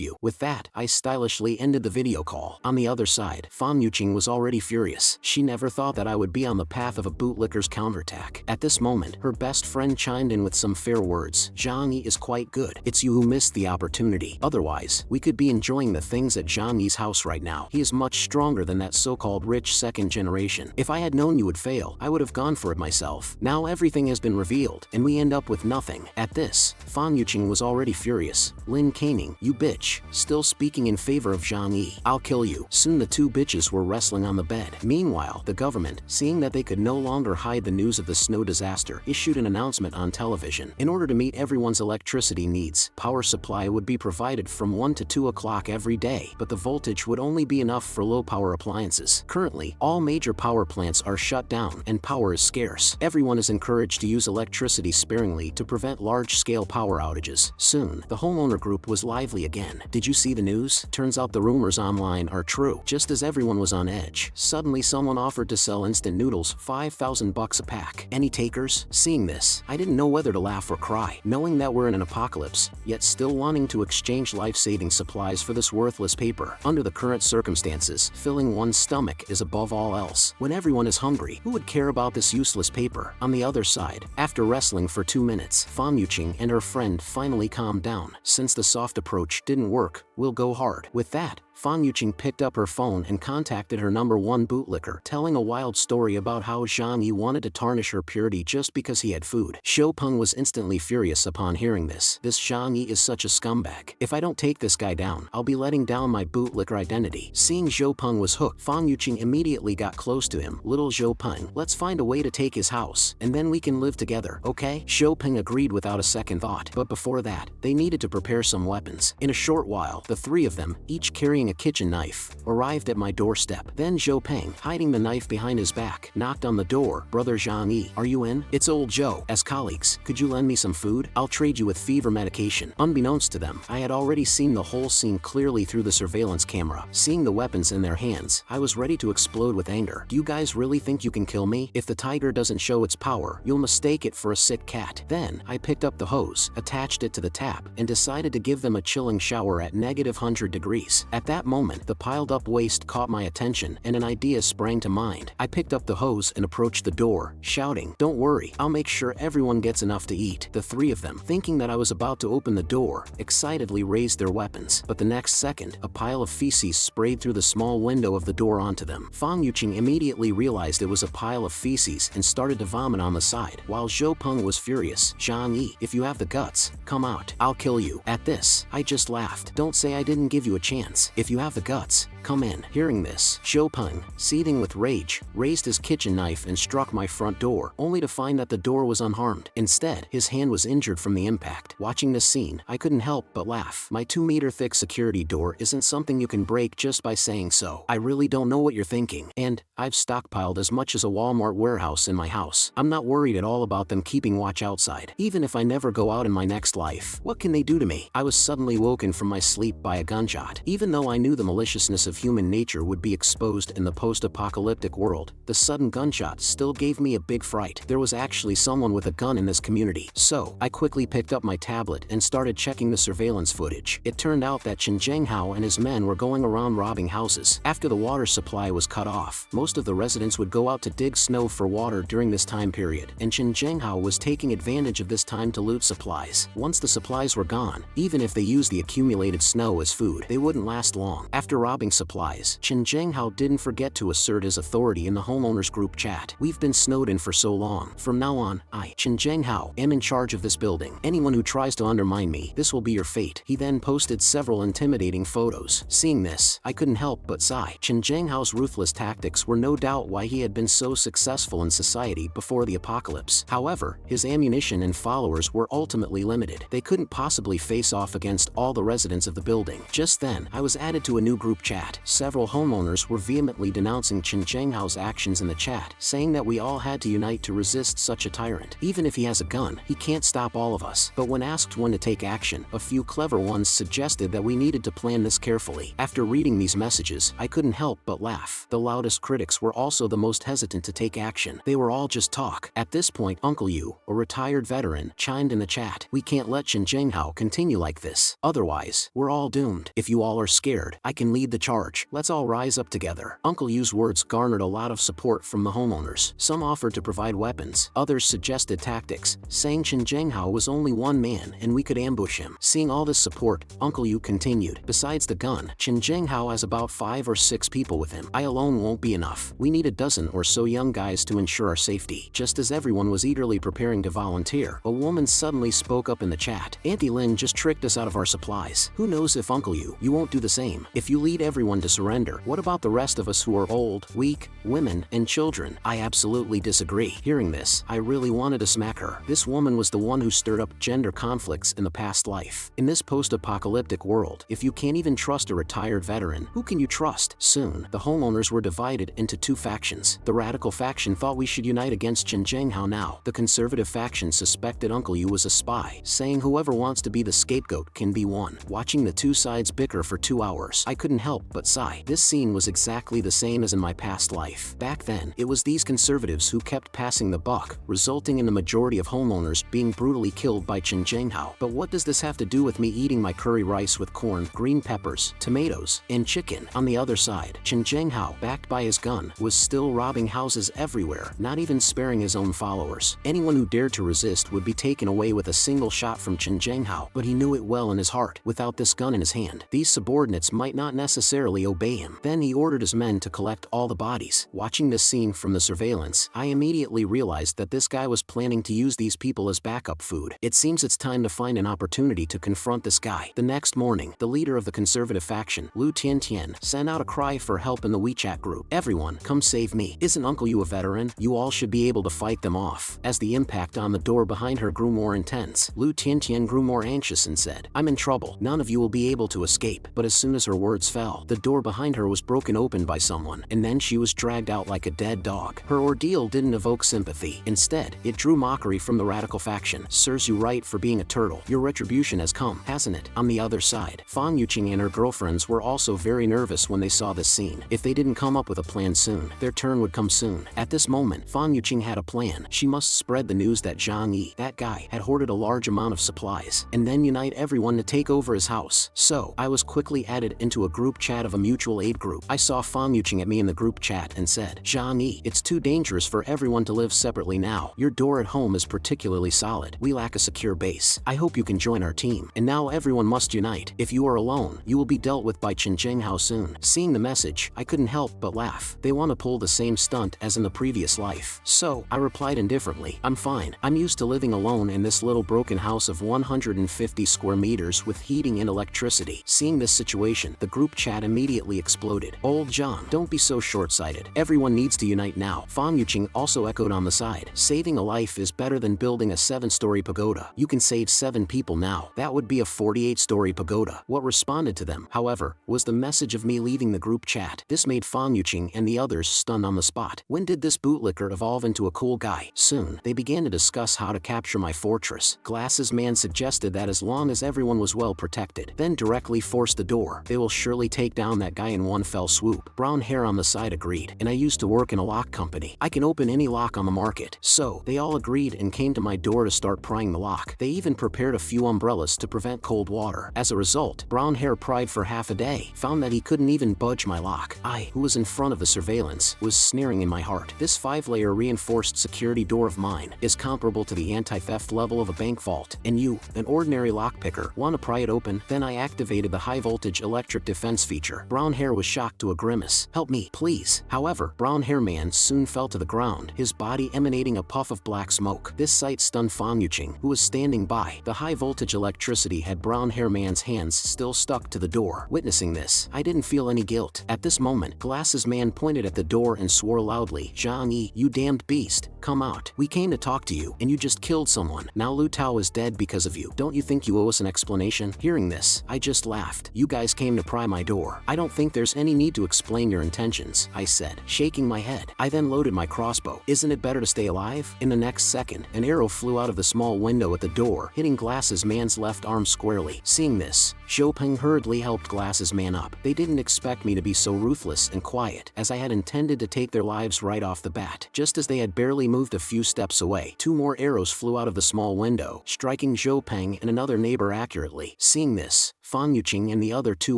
you?" With that, I stylishly ended the video call. On the other side, Fan Yuqing was already furious. She never thought that I would be on the path of a bootlicker's counterattack. At this moment, her best friend chimed in with some fair words. "Zhang Yi is quite good. It's you who missed the opportunity. Otherwise, we could be enjoying the things at Zhang Yi's house right now. He is much stronger than that so-called rich second generation. If I had known you would fail, I would have gone for it myself. Now everything has been revealed, and we end up with nothing." At this, Fan Yuqing was already furious. "Lin Caning, you bitch, still speaking in favor of Zhang Yi. I'll kill you." Soon the two bitches were wrestling on the bed. Meanwhile, the government, seeing that they could no longer hide the news of the snow disaster, issued an announcement on television. In order to meet everyone's electricity needs, power supply would be provided from 1 to 2 o'clock every day, but the voltage would only be enough for low-power appliances. Currently, all major power plants are shut down, and power is scarce. Everyone is encouraged to use electricity sparingly to prevent large-scale power outages. Soon, the homeowner group was lively again. "Did you see the news? Turns out the rumors online are true." Just as everyone was on edge, suddenly someone offered to sell instant noodles, $5,000 a pack. "Any takers?" Seeing this, I didn't know whether to laugh or cry. Knowing that we're in an apocalypse, yet still wanting to exchange life-saving supplies for this worthless paper. Under the current circumstances, filling one's stomach is above all else. When everyone is hungry, who would care about this useless paper? On the other side, after wrestling for 2 minutes, Fan Yuqing and her friend finally calmed down. Since the soft approach didn't work, we'll go hard. With that, Fan Yuqing picked up her phone and contacted her #1 bootlicker, telling a wild story about how Zhang Yi wanted to tarnish her purity just because he had food. Xiu Peng was instantly furious upon hearing this. "This Zhang Yi is such a scumbag. If I don't take this guy down, I'll be letting down my bootlicker identity." Seeing Xiu Peng was hooked, Fan Yuqing immediately got close to him. "Little Xiu Peng, let's find a way to take his house, and then we can live together, okay?" Xiu Peng agreed without a second thought, but before that, they needed to prepare some weapons. In a short while, the three of them, each carrying a kitchen knife, arrived at my doorstep. Then Zhou Peng, hiding the knife behind his back, knocked on the door. "Brother Zhang Yi, are you in? It's old Zhou. As colleagues, could you lend me some food? I'll trade you with fever medication." Unbeknownst to them, I had already seen the whole scene clearly through the surveillance camera. Seeing the weapons in their hands, I was ready to explode with anger. "Do you guys really think you can kill me? If the tiger doesn't show its power, you'll mistake it for a sick cat." Then, I picked up the hose, attached it to the tap, and decided to give them a chilling shower at negative 100 degrees. At that moment, the piled-up waste caught my attention, and an idea sprang to mind. I picked up the hose and approached the door, shouting, "Don't worry, I'll make sure everyone gets enough to eat." The three of them, thinking that I was about to open the door, excitedly raised their weapons. But the next second, a pile of feces sprayed through the small window of the door onto them. Fan Yuqing immediately realized it was a pile of feces and started to vomit on the side, while Zhou Peng was furious. "Zhang Yi, if you have the guts, come out. I'll kill you." At this, I just laughed. "Don't say I didn't give you a chance. If you have the guts, come in." Hearing this, Zhou Peng, seething with rage, raised his kitchen knife and struck my front door, only to find that the door was unharmed. Instead, his hand was injured from the impact. Watching this scene, I couldn't help but laugh. My 2-meter-thick security door isn't something you can break just by saying so. I really don't know what you're thinking. And I've stockpiled as much as a Walmart warehouse in my house. I'm not worried at all about them keeping watch outside. Even if I never go out in my next life, what can they do to me? I was suddenly woken from my sleep by a gunshot. Even though I knew the maliciousness of of human nature would be exposed in the post-apocalyptic world, the sudden gunshot still gave me a big fright. There was actually someone with a gun in this community. So, I quickly picked up my tablet and started checking the surveillance footage. It turned out that Chen Zhenghao and his men were going around robbing houses. After the water supply was cut off, most of the residents would go out to dig snow for water during this time period, and Chen Zhenghao was taking advantage of this time to loot supplies. Once the supplies were gone, even if they used the accumulated snow as food, they wouldn't last long. After robbing supplies, Chen Zhenghao didn't forget to assert his authority in the homeowners group chat. We've been snowed in for so long. From now on, I, Chen Zhenghao, am in charge of this building. Anyone who tries to undermine me, this will be your fate. He then posted several intimidating photos. Seeing this, I couldn't help but sigh. Chen Zhenghao's ruthless tactics were no doubt why he had been so successful in society before the apocalypse. However, his ammunition and followers were ultimately limited. They couldn't possibly face off against all the residents of the building. Just then, I was added to a new group chat. Several homeowners were vehemently denouncing Chen Zhenghao's actions in the chat, saying that we all had to unite to resist such a tyrant. Even if he has a gun, he can't stop all of us. But when asked when to take action, a few clever ones suggested that we needed to plan this carefully. After reading these messages, I couldn't help but laugh. The loudest critics were also the most hesitant to take action. They were all just talk. At this point, Uncle Yu, a retired veteran, chimed in the chat. We can't let Chen Zhenghao continue like this. Otherwise, we're all doomed. If you all are scared, I can lead the charge. Let's all rise up together. Uncle Yu's words garnered a lot of support from the homeowners. Some offered to provide weapons. Others suggested tactics, saying Chen Zhenghao was only one man and we could ambush him. Seeing all this support, Uncle Yu continued. Besides the gun, Chen Zhenghao has about 5 or 6 people with him. I alone won't be enough. We need a dozen or so young guys to ensure our safety. Just as everyone was eagerly preparing to volunteer, a woman suddenly spoke up in the chat. Auntie Lin just tricked us out of our supplies. Who knows if Uncle Yu, you won't do the same. If you lead everyone to surrender, what about the rest of us who are old, weak, women, and children? I absolutely disagree. Hearing this, I really wanted to smack her. This woman was the one who stirred up gender conflicts in the past life. In this post-apocalyptic world, if you can't even trust a retired veteran, who can you trust? Soon, the homeowners were divided into 2 factions. The radical faction thought we should unite against Chen Zhenghao now. The conservative faction suspected Uncle Yu was a spy, saying whoever wants to be the scapegoat can be one. Watching the 2 sides bicker for 2 hours, I couldn't help but sigh. This scene was exactly the same as in my past life. Back then, it was these conservatives who kept passing the buck, resulting in the majority of homeowners being brutally killed by Chen Zhenghao. But what does this have to do with me eating my curry rice with corn, green peppers, tomatoes, and chicken? On the other side, Chen Zhenghao, backed by his gun, was still robbing houses everywhere, not even sparing his own followers. Anyone who dared to resist would be taken away with a single shot from Chen Zhenghao, but he knew it well in his heart. Without this gun in his hand, these subordinates might not necessarily obey him. Then he ordered his men to collect all the bodies. Watching this scene from the surveillance, I immediately realized that this guy was planning to use these people as backup food. It seems it's time to find an opportunity to confront this guy. The next morning, the leader of the conservative faction, Lu Tiantian, sent out a cry for help in the WeChat group. Everyone, come save me. Isn't Uncle Yu a veteran? You all should be able to fight them off. As the impact on the door behind her grew more intense, Lu Tiantian grew more anxious and said, I'm in trouble. None of you will be able to escape. But as soon as her words fell, the door behind her was broken open by someone, and then she was dragged out like a dead dog. Her ordeal didn't evoke sympathy. Instead, it drew mockery from the radical faction. Serves you right for being a turtle. Your retribution has come, hasn't it? On the other side, Fan Yuqing and her girlfriends were also very nervous when they saw this scene. If they didn't come up with a plan soon, their turn would come soon. At this moment, Fan Yuqing had a plan. She must spread the news that Zhang Yi, that guy, had hoarded a large amount of supplies, and then unite everyone to take over his house. So, I was quickly added into a group chat of a mutual aid group. I saw Fan Yuqing at me in the group chat and said, Zhang Yi, it's too dangerous for everyone to live separately now. Your door at home is particularly solid. We lack a secure base. I hope you can join our team. And now everyone must unite. If you are alone, you will be dealt with by Chen Zhenghao soon. Seeing the message, I couldn't help but laugh. They want to pull the same stunt as in the previous life. So, I replied indifferently, I'm fine. I'm used to living alone in this little broken house of 150 square meters with heating and electricity. Seeing this situation, the group chat immediately exploded. Old John, don't be so short-sighted. Everyone needs to unite now. Fan Yuqing also echoed on the side. Saving a life is better than building a 7-story pagoda. You can save 7 people now. That would be a 48-story pagoda. What responded to them, however, was the message of me leaving the group chat. This made Fan Yuqing and the others stunned on the spot. When did this bootlicker evolve into a cool guy? Soon, they began to discuss how to capture my fortress. Glasses Man suggested that as long as everyone was well protected, then directly force the door. They will surely take down that guy in one fell swoop. Brown hair on the side agreed, and I used to work in a lock company. I can open any lock on the market. So, they all agreed and came to my door to start prying the lock. They even prepared a few umbrellas to prevent cold water. As a result, brown hair pried for half a day, found that he couldn't even budge my lock. I, who was in front of the surveillance, was sneering in my heart. This 5-layer reinforced security door of mine is comparable to the anti-theft level of a bank vault, and you, an ordinary lockpicker, want to pry it open? Then I activated the high-voltage electric defense feature. Brown hair was shocked to a grimace. Help me, please. However, brown hair man soon fell to the ground, his body emanating a puff of black smoke. This sight stunned Fan Yuqing, who was standing by. The high-voltage electricity had brown hair man's hands still stuck to the door. Witnessing this, I didn't feel any guilt. At this moment, Glasses Man pointed at the door and swore loudly, "Zhang Yi, you damned beast, come out. We came to talk to you, and you just killed someone. Now Lu Tao is dead because of you. Don't you think you owe us an explanation?" Hearing this, I just laughed. "You guys came to pry my door. I don't think there's any need to explain your intentions," I said, shaking my head. I then loaded my crossbow. Isn't it better to stay alive? In the next second, an arrow flew out of the small window at the door, hitting Glasses Man's left arm squarely. Seeing this, Zhou Peng hurriedly helped Glasses Man up. They didn't expect me to be so ruthless and quiet, as I had intended to take their lives right off the bat. Just as they had barely moved a few steps away, 2 more arrows flew out of the small window, striking Zhou Peng and another neighbor accurately. Seeing this, Fan Yuqing and the other 2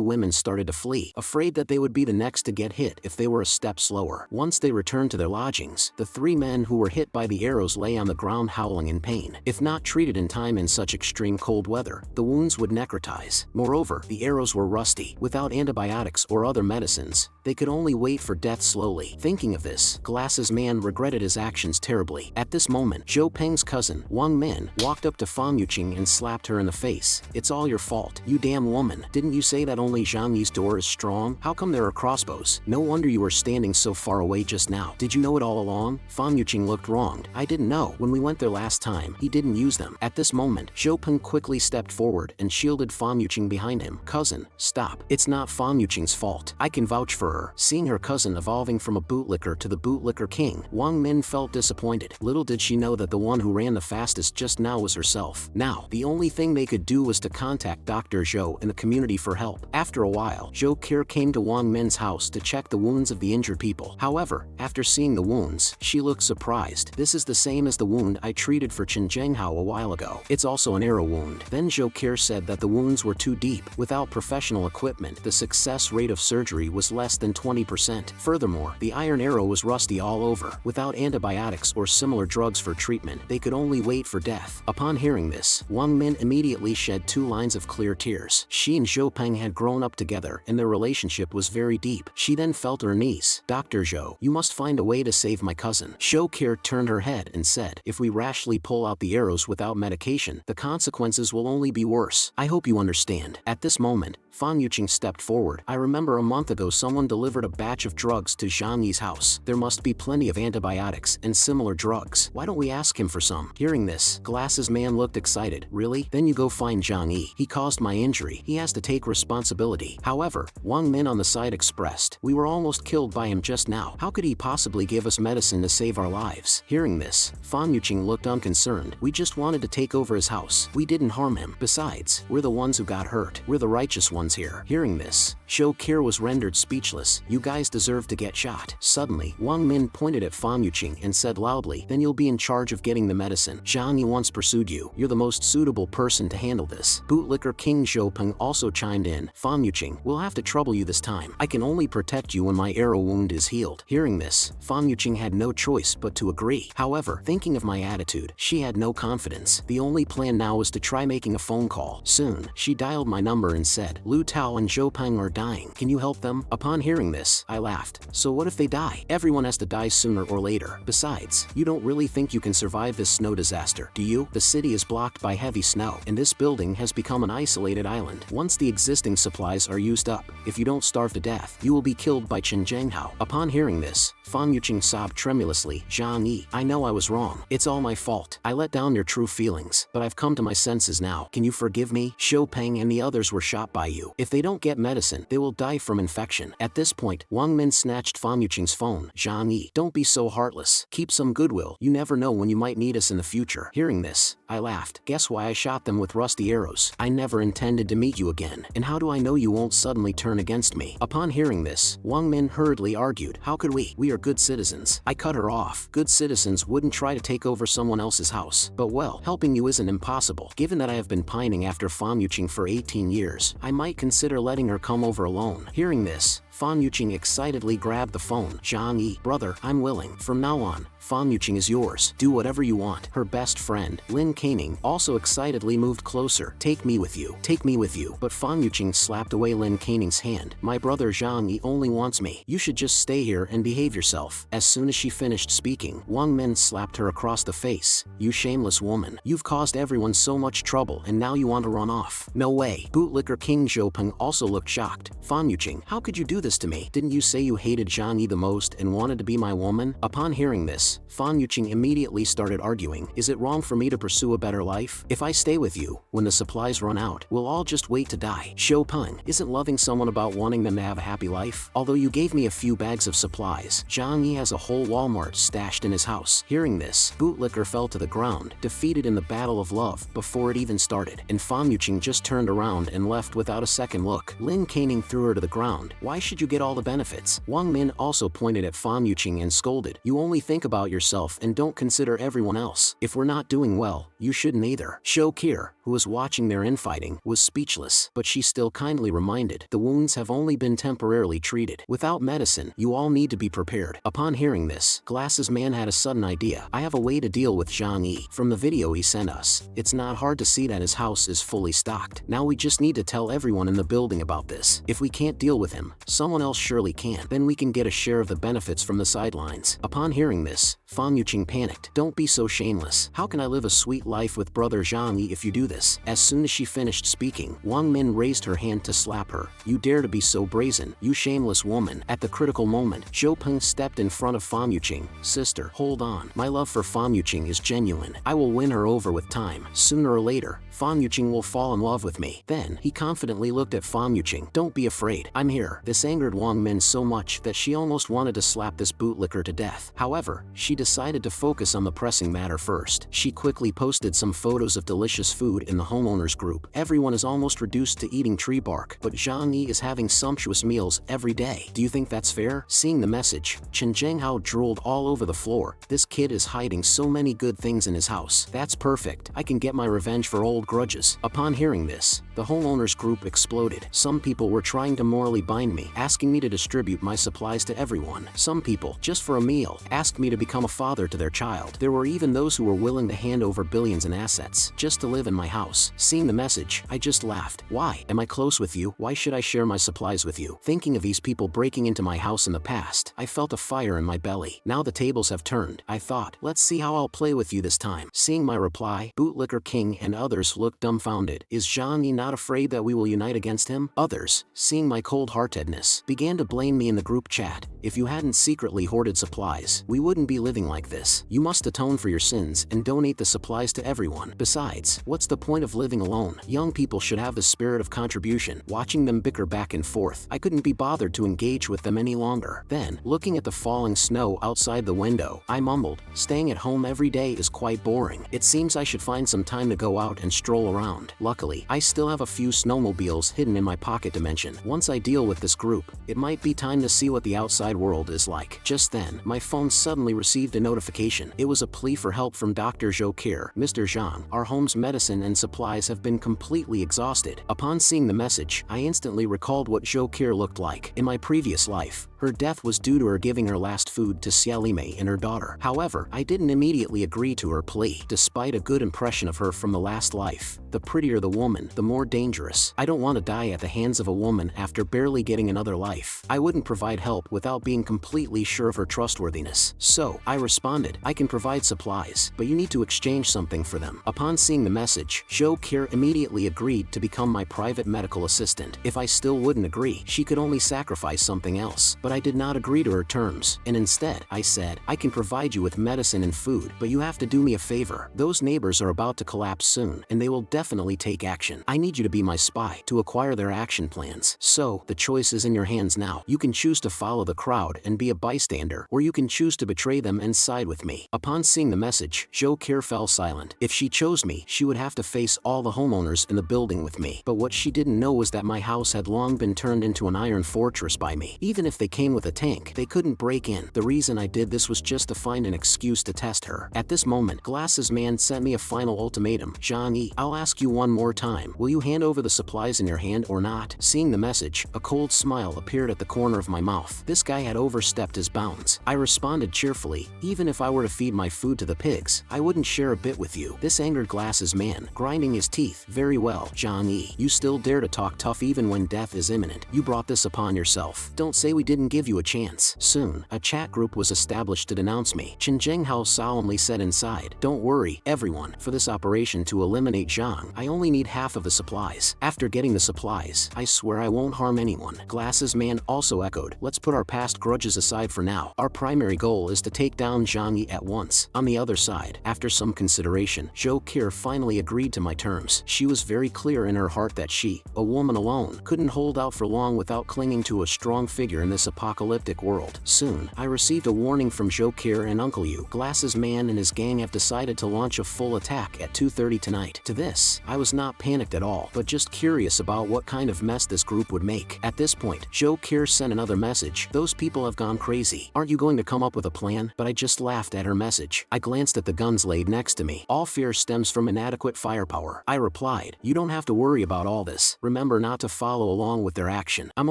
women started to flee, afraid that they would be the next to get hit if they were a step slower. Once they returned to their lodgings, the 3 men who were hit by the arrows lay on the ground howling in pain. If not treated in time in such extreme cold weather, the wounds would necrotize. Moreover, the arrows were rusty. Without antibiotics or other medicines, they could only wait for death slowly. Thinking of this, Glasses Man regretted his actions terribly. At this moment, Zhou Peng's cousin, Wang Min, walked up to Fan Yuqing and slapped her in the face. "It's all your fault, you damn woman. Didn't you say that only Zhang Yi's door is strong? How come there are crossbows? No wonder you were standing so far away just now. Did you know it all along?" Fan Yuqing looked wronged. "I didn't know. When we went there last time, he didn't use them." At this moment, Zhou Peng quickly stepped forward and shielded Fan Yuqing behind him. "Cousin, stop. It's not Fan Yuqing's fault. I can vouch for her." Seeing her cousin evolving from a bootlicker to the bootlicker king, Wang Min felt disappointed. Little did she know that the one who ran the fastest just now was herself. Now, the only thing they could do was to contact Dr. Zhou in the community for help. After a while, Zhou Kir came to Wang Min's house to check the wounds of the injured people. However, after seeing the wounds, she looked surprised. "This is the same as the wound I treated for Chen Zhenghao a while ago. It's also an arrow wound." Then Zhou Kir said that the wounds were too deep. Without professional equipment, the success rate of surgery was less than 20%. Furthermore, the iron arrow was rusty all over. Without antibiotics or similar drugs for treatment, they could only wait for death. Upon hearing this, Wang Min immediately shed 2 lines of clear tears. She and Zhou Peng had grown up together, and their relationship was very deep. She then fell to her knees. "Dr. Zhou, you must find a way to save my cousin." Zhou Kir turned her head and said, "If we rashly pull out the arrows without medication, the consequences will only be worse. I hope you understand." At this moment, Fan Yuqing stepped forward. "I remember a month ago someone delivered a batch of drugs to Zhang Yi's house. There must be plenty of antibiotics and similar drugs. Why don't we ask him for some?" Hearing this, Glasses Man looked excited. "Really? Then you go find Zhang Yi. He caused my injury. He has to take responsibility." However, Wang Min on the side expressed, "We were almost killed by him just now. How could he possibly give us medicine to save our lives?" Hearing this, Fan Yuqing looked unconcerned. "We just wanted to take over his house. We didn't harm him. Besides, we're the ones who got hurt. We're the righteous ones here." Hearing this, Zhou Kir was rendered speechless. "You guys deserve to get shot." Suddenly, Wang Min pointed at Fan Yuqing and said loudly, "Then you'll be in charge of getting the medicine. Zhang Yi once pursued you. You're the most suitable person to handle this." Bootlicker King Zhou Peng also chimed in, "Fan Yuqing, we'll have to trouble you this time. I can only protect you when my arrow wound is healed." Hearing this, Fan Yuqing had no choice but to agree. However, thinking of my attitude, she had no confidence. The only plan now was to try making a phone call. Soon, she dialed my number and said, "Lu Tao and Zhou Peng are dying. Can you help them?" Upon hearing this, I laughed. "So what if they die? Everyone has to die sooner or later. Besides, you don't really think you can survive this snow disaster, do you? The city is blocked by heavy snow, and this building has become an isolated island. Once the existing supplies are used up, if you don't starve to death, you will be killed by Chen Zhenghao." Upon hearing this, Fan Yuqing sobbed tremulously, "Zhang Yi, I know I was wrong. It's all my fault. I let down your true feelings, but I've come to my senses now. Can you forgive me? Zhou Peng and the others were shot by you. If they don't get medicine, they will die from infection." At this point, Wang Min snatched Fan Yuqing's phone. "Zhang Yi, don't be so heartless. Keep some goodwill. You never know when you might need us in the future." Hearing this, I laughed. "Guess why I shot them with rusty arrows? I never intended to meet you again. And how do I know you won't suddenly turn against me? Upon hearing this, Wang Min hurriedly argued, how could we? We are good citizens. I cut her off. Good citizens wouldn't try to take over someone else's house. But well, helping you isn't impossible. Given that I have been pining after Fan Yuqing for 18 years, I might consider letting her come over alone. Hearing this, Fan Yuqing excitedly grabbed the phone. Zhang Yi, brother, I'm willing. From now on, Fan Yuqing is yours. Do whatever you want. Her best friend, Lin Caning, also excitedly moved closer. Take me with you. Take me with you. But Fan Yuqing slapped away Lin Caning's hand. My brother Zhang Yi only wants me. You should just stay here and behave yourself. As soon as she finished speaking, Wang Min slapped her across the face. You shameless woman. You've caused everyone so much trouble and now you want to run off. No way. Bootlicker King Zhoupeng also looked shocked. Fan Yuqing, how could you do this to me? Didn't you say you hated Zhang Yi the most and wanted to be my woman? Upon hearing this, Fan Yuqing immediately started arguing. Is it wrong for me to pursue a better life? If I stay with you, when the supplies run out, we'll all just wait to die. Zhoupeng, isn't loving someone about wanting them to have a happy life? Although you gave me a few bags of supplies, Zhang Yi has a whole Walmart stashed in his house. Hearing this, Bootlicker fell to the ground, defeated in the battle of love before it even started, and Fan Yuqing just turned around and left without a second look. Lin Caning threw her to the ground. Why should you get all the benefits? Wang Min also pointed at Fan Yuqing and scolded. You only think about yourself and don't consider everyone else. If we're not doing well, you shouldn't either. Shou Kier, who was watching their infighting, was speechless, but she still kindly reminded, the wounds have only been temporarily treated. Without medicine, you all need to be prepared. Upon hearing this, Glasses Man had a sudden idea. I have a way to deal with Zhang Yi. From the video he sent us, it's not hard to see that his house is fully stocked. Now we just need to tell everyone in the building about this. If we can't deal with him, someone else surely can. Then we can get a share of the benefits from the sidelines. Upon hearing this, Fan Yuqing panicked. Don't be so shameless. How can I live a sweet life with brother Zhang Yi if you do this? As soon as she finished speaking, Wang Min raised her hand to slap her. You dare to be so brazen, you shameless woman. At the critical moment, Zhoupeng stepped in front of Fan Yuqing. Sister, hold on. My love for Fan Yuqing is genuine. I will win her over with time. Sooner or later, Fan Yuqing will fall in love with me. Then, he confidently looked at Fan Yuqing. Don't be afraid. I'm here. This angered Wang Min so much that she almost wanted to slap this bootlicker to death. However, she decided to focus on the pressing matter first. She quickly posted some photos of delicious food in the homeowners group. Everyone is almost reduced to eating tree bark, but Zhang Yi is having sumptuous meals every day. Do you think that's fair? Seeing the message, Chen Zhenghao drooled all over the floor. This kid is hiding so many good things in his house. That's perfect. I can get my revenge for old grudges. Upon hearing this, the homeowners group exploded. Some people were trying to morally bind me, asking me to distribute my supplies to everyone. Some people, just for a meal, asked me to become a father to their child. There were even those who were willing to hand over billions in assets, just to live in my house. Seeing the message, I just laughed. Why? Am I close with you? Why should I share my supplies with you? Thinking of these people breaking into my house in the past, I felt a fire in my belly. Now the tables have turned. I thought, let's see how I'll play with you this time. Seeing my reply, Bootlicker King and others looked dumbfounded. Is Zhang Yi not afraid that we will unite against him? Others, seeing my cold-heartedness, began to blame me in the group chat. If you hadn't secretly hoarded supplies, we wouldn't be living like this. You must atone for your sins and donate the supplies to everyone. Besides, what's the point of living alone? Young people should have the spirit of contribution. Watching them bicker back and forth, I couldn't be bothered to engage with them any longer. Then, looking at the falling snow outside the window, I mumbled, staying at home every day is quite boring. It seems I should find some time to go out and stroll around. Luckily, I still have a few snowmobiles hidden in my pocket dimension. Once I deal with this group, it might be time to see what the outside world is like. Just then, my phone suddenly received a notification. It was a plea for help from Dr. Zhou Kier. Mr. Zhang, our home's medicine and supplies have been completely exhausted. Upon seeing the message, I instantly recalled what Zhou Kier looked like in my previous life. Her death was due to her giving her last food to Xiaolime and her daughter. However, I didn't immediately agree to her plea, despite a good impression of her from the last life. The prettier the woman, the more dangerous. I don't want to die at the hands of a woman after barely getting another life. I wouldn't provide help without being completely sure of her trustworthiness. So, I responded, I can provide supplies, but you need to exchange something for them. Upon seeing the message, Zhou Kier immediately agreed to become my private medical assistant. If I still wouldn't agree, she could only sacrifice something else. But I did not agree to her terms, and instead, I said, I can provide you with medicine and food, but you have to do me a favor. Those neighbors are about to collapse soon, and they will definitely take action. I need you to be my spy to acquire their action plans. So, the choice is in your your hands now. You can choose to follow the crowd and be a bystander, or you can choose to betray them and side with me. Upon seeing the message, Jo Kier fell silent. If she chose me, she would have to face all the homeowners in the building with me. But what she didn't know was that my house had long been turned into an iron fortress by me. Even if they came with a tank, they couldn't break in. The reason I did this was just to find an excuse to test her. At this moment, Glasses Man sent me a final ultimatum. Zhang-Yi, I'll ask you one more time. Will you hand over the supplies in your hand or not? Seeing the message, a cold smile appeared at the corner of my mouth. This guy had overstepped his bounds. I responded cheerfully, even if I were to feed my food to the pigs, I wouldn't share a bit with you. This angered Glasses Man, grinding his teeth. Very well, Zhang-Yi, you still dare to talk tough even when death is imminent. You brought this upon yourself. Don't say we didn't give you a chance. Soon, a chat group was established to denounce me. Chen Jinghao solemnly said inside, don't worry, everyone, for this operation to eliminate Zhang, I only need half of the supplies. After getting the supplies, I swear I won't harm anyone. Glasses Man also echoed, let's put our past grudges aside for now. Our primary goal is to take down Zhang-Yi at once. On the other side, after some consideration, Jo Kier finally agreed to my terms. She was very clear in her heart that she, a woman alone, couldn't hold out for long without clinging to a strong figure in this apocalyptic world. Soon, I received a warning from Jo Kier and Uncle Yu. Glasses Man and his gang have decided to launch a full attack at 2:30 tonight. To this, I was not panicked at all, but just curious about what kind of mess this group would make. At this point, Jo Kier sent another message. Those people have gone crazy. Aren't you going to come up with a plan? But I just laughed at her message. I glanced at the guns laid next to me. All fear stems from inadequate firepower. I replied, you don't have to worry about all this. Remember not to follow along with their action. I'm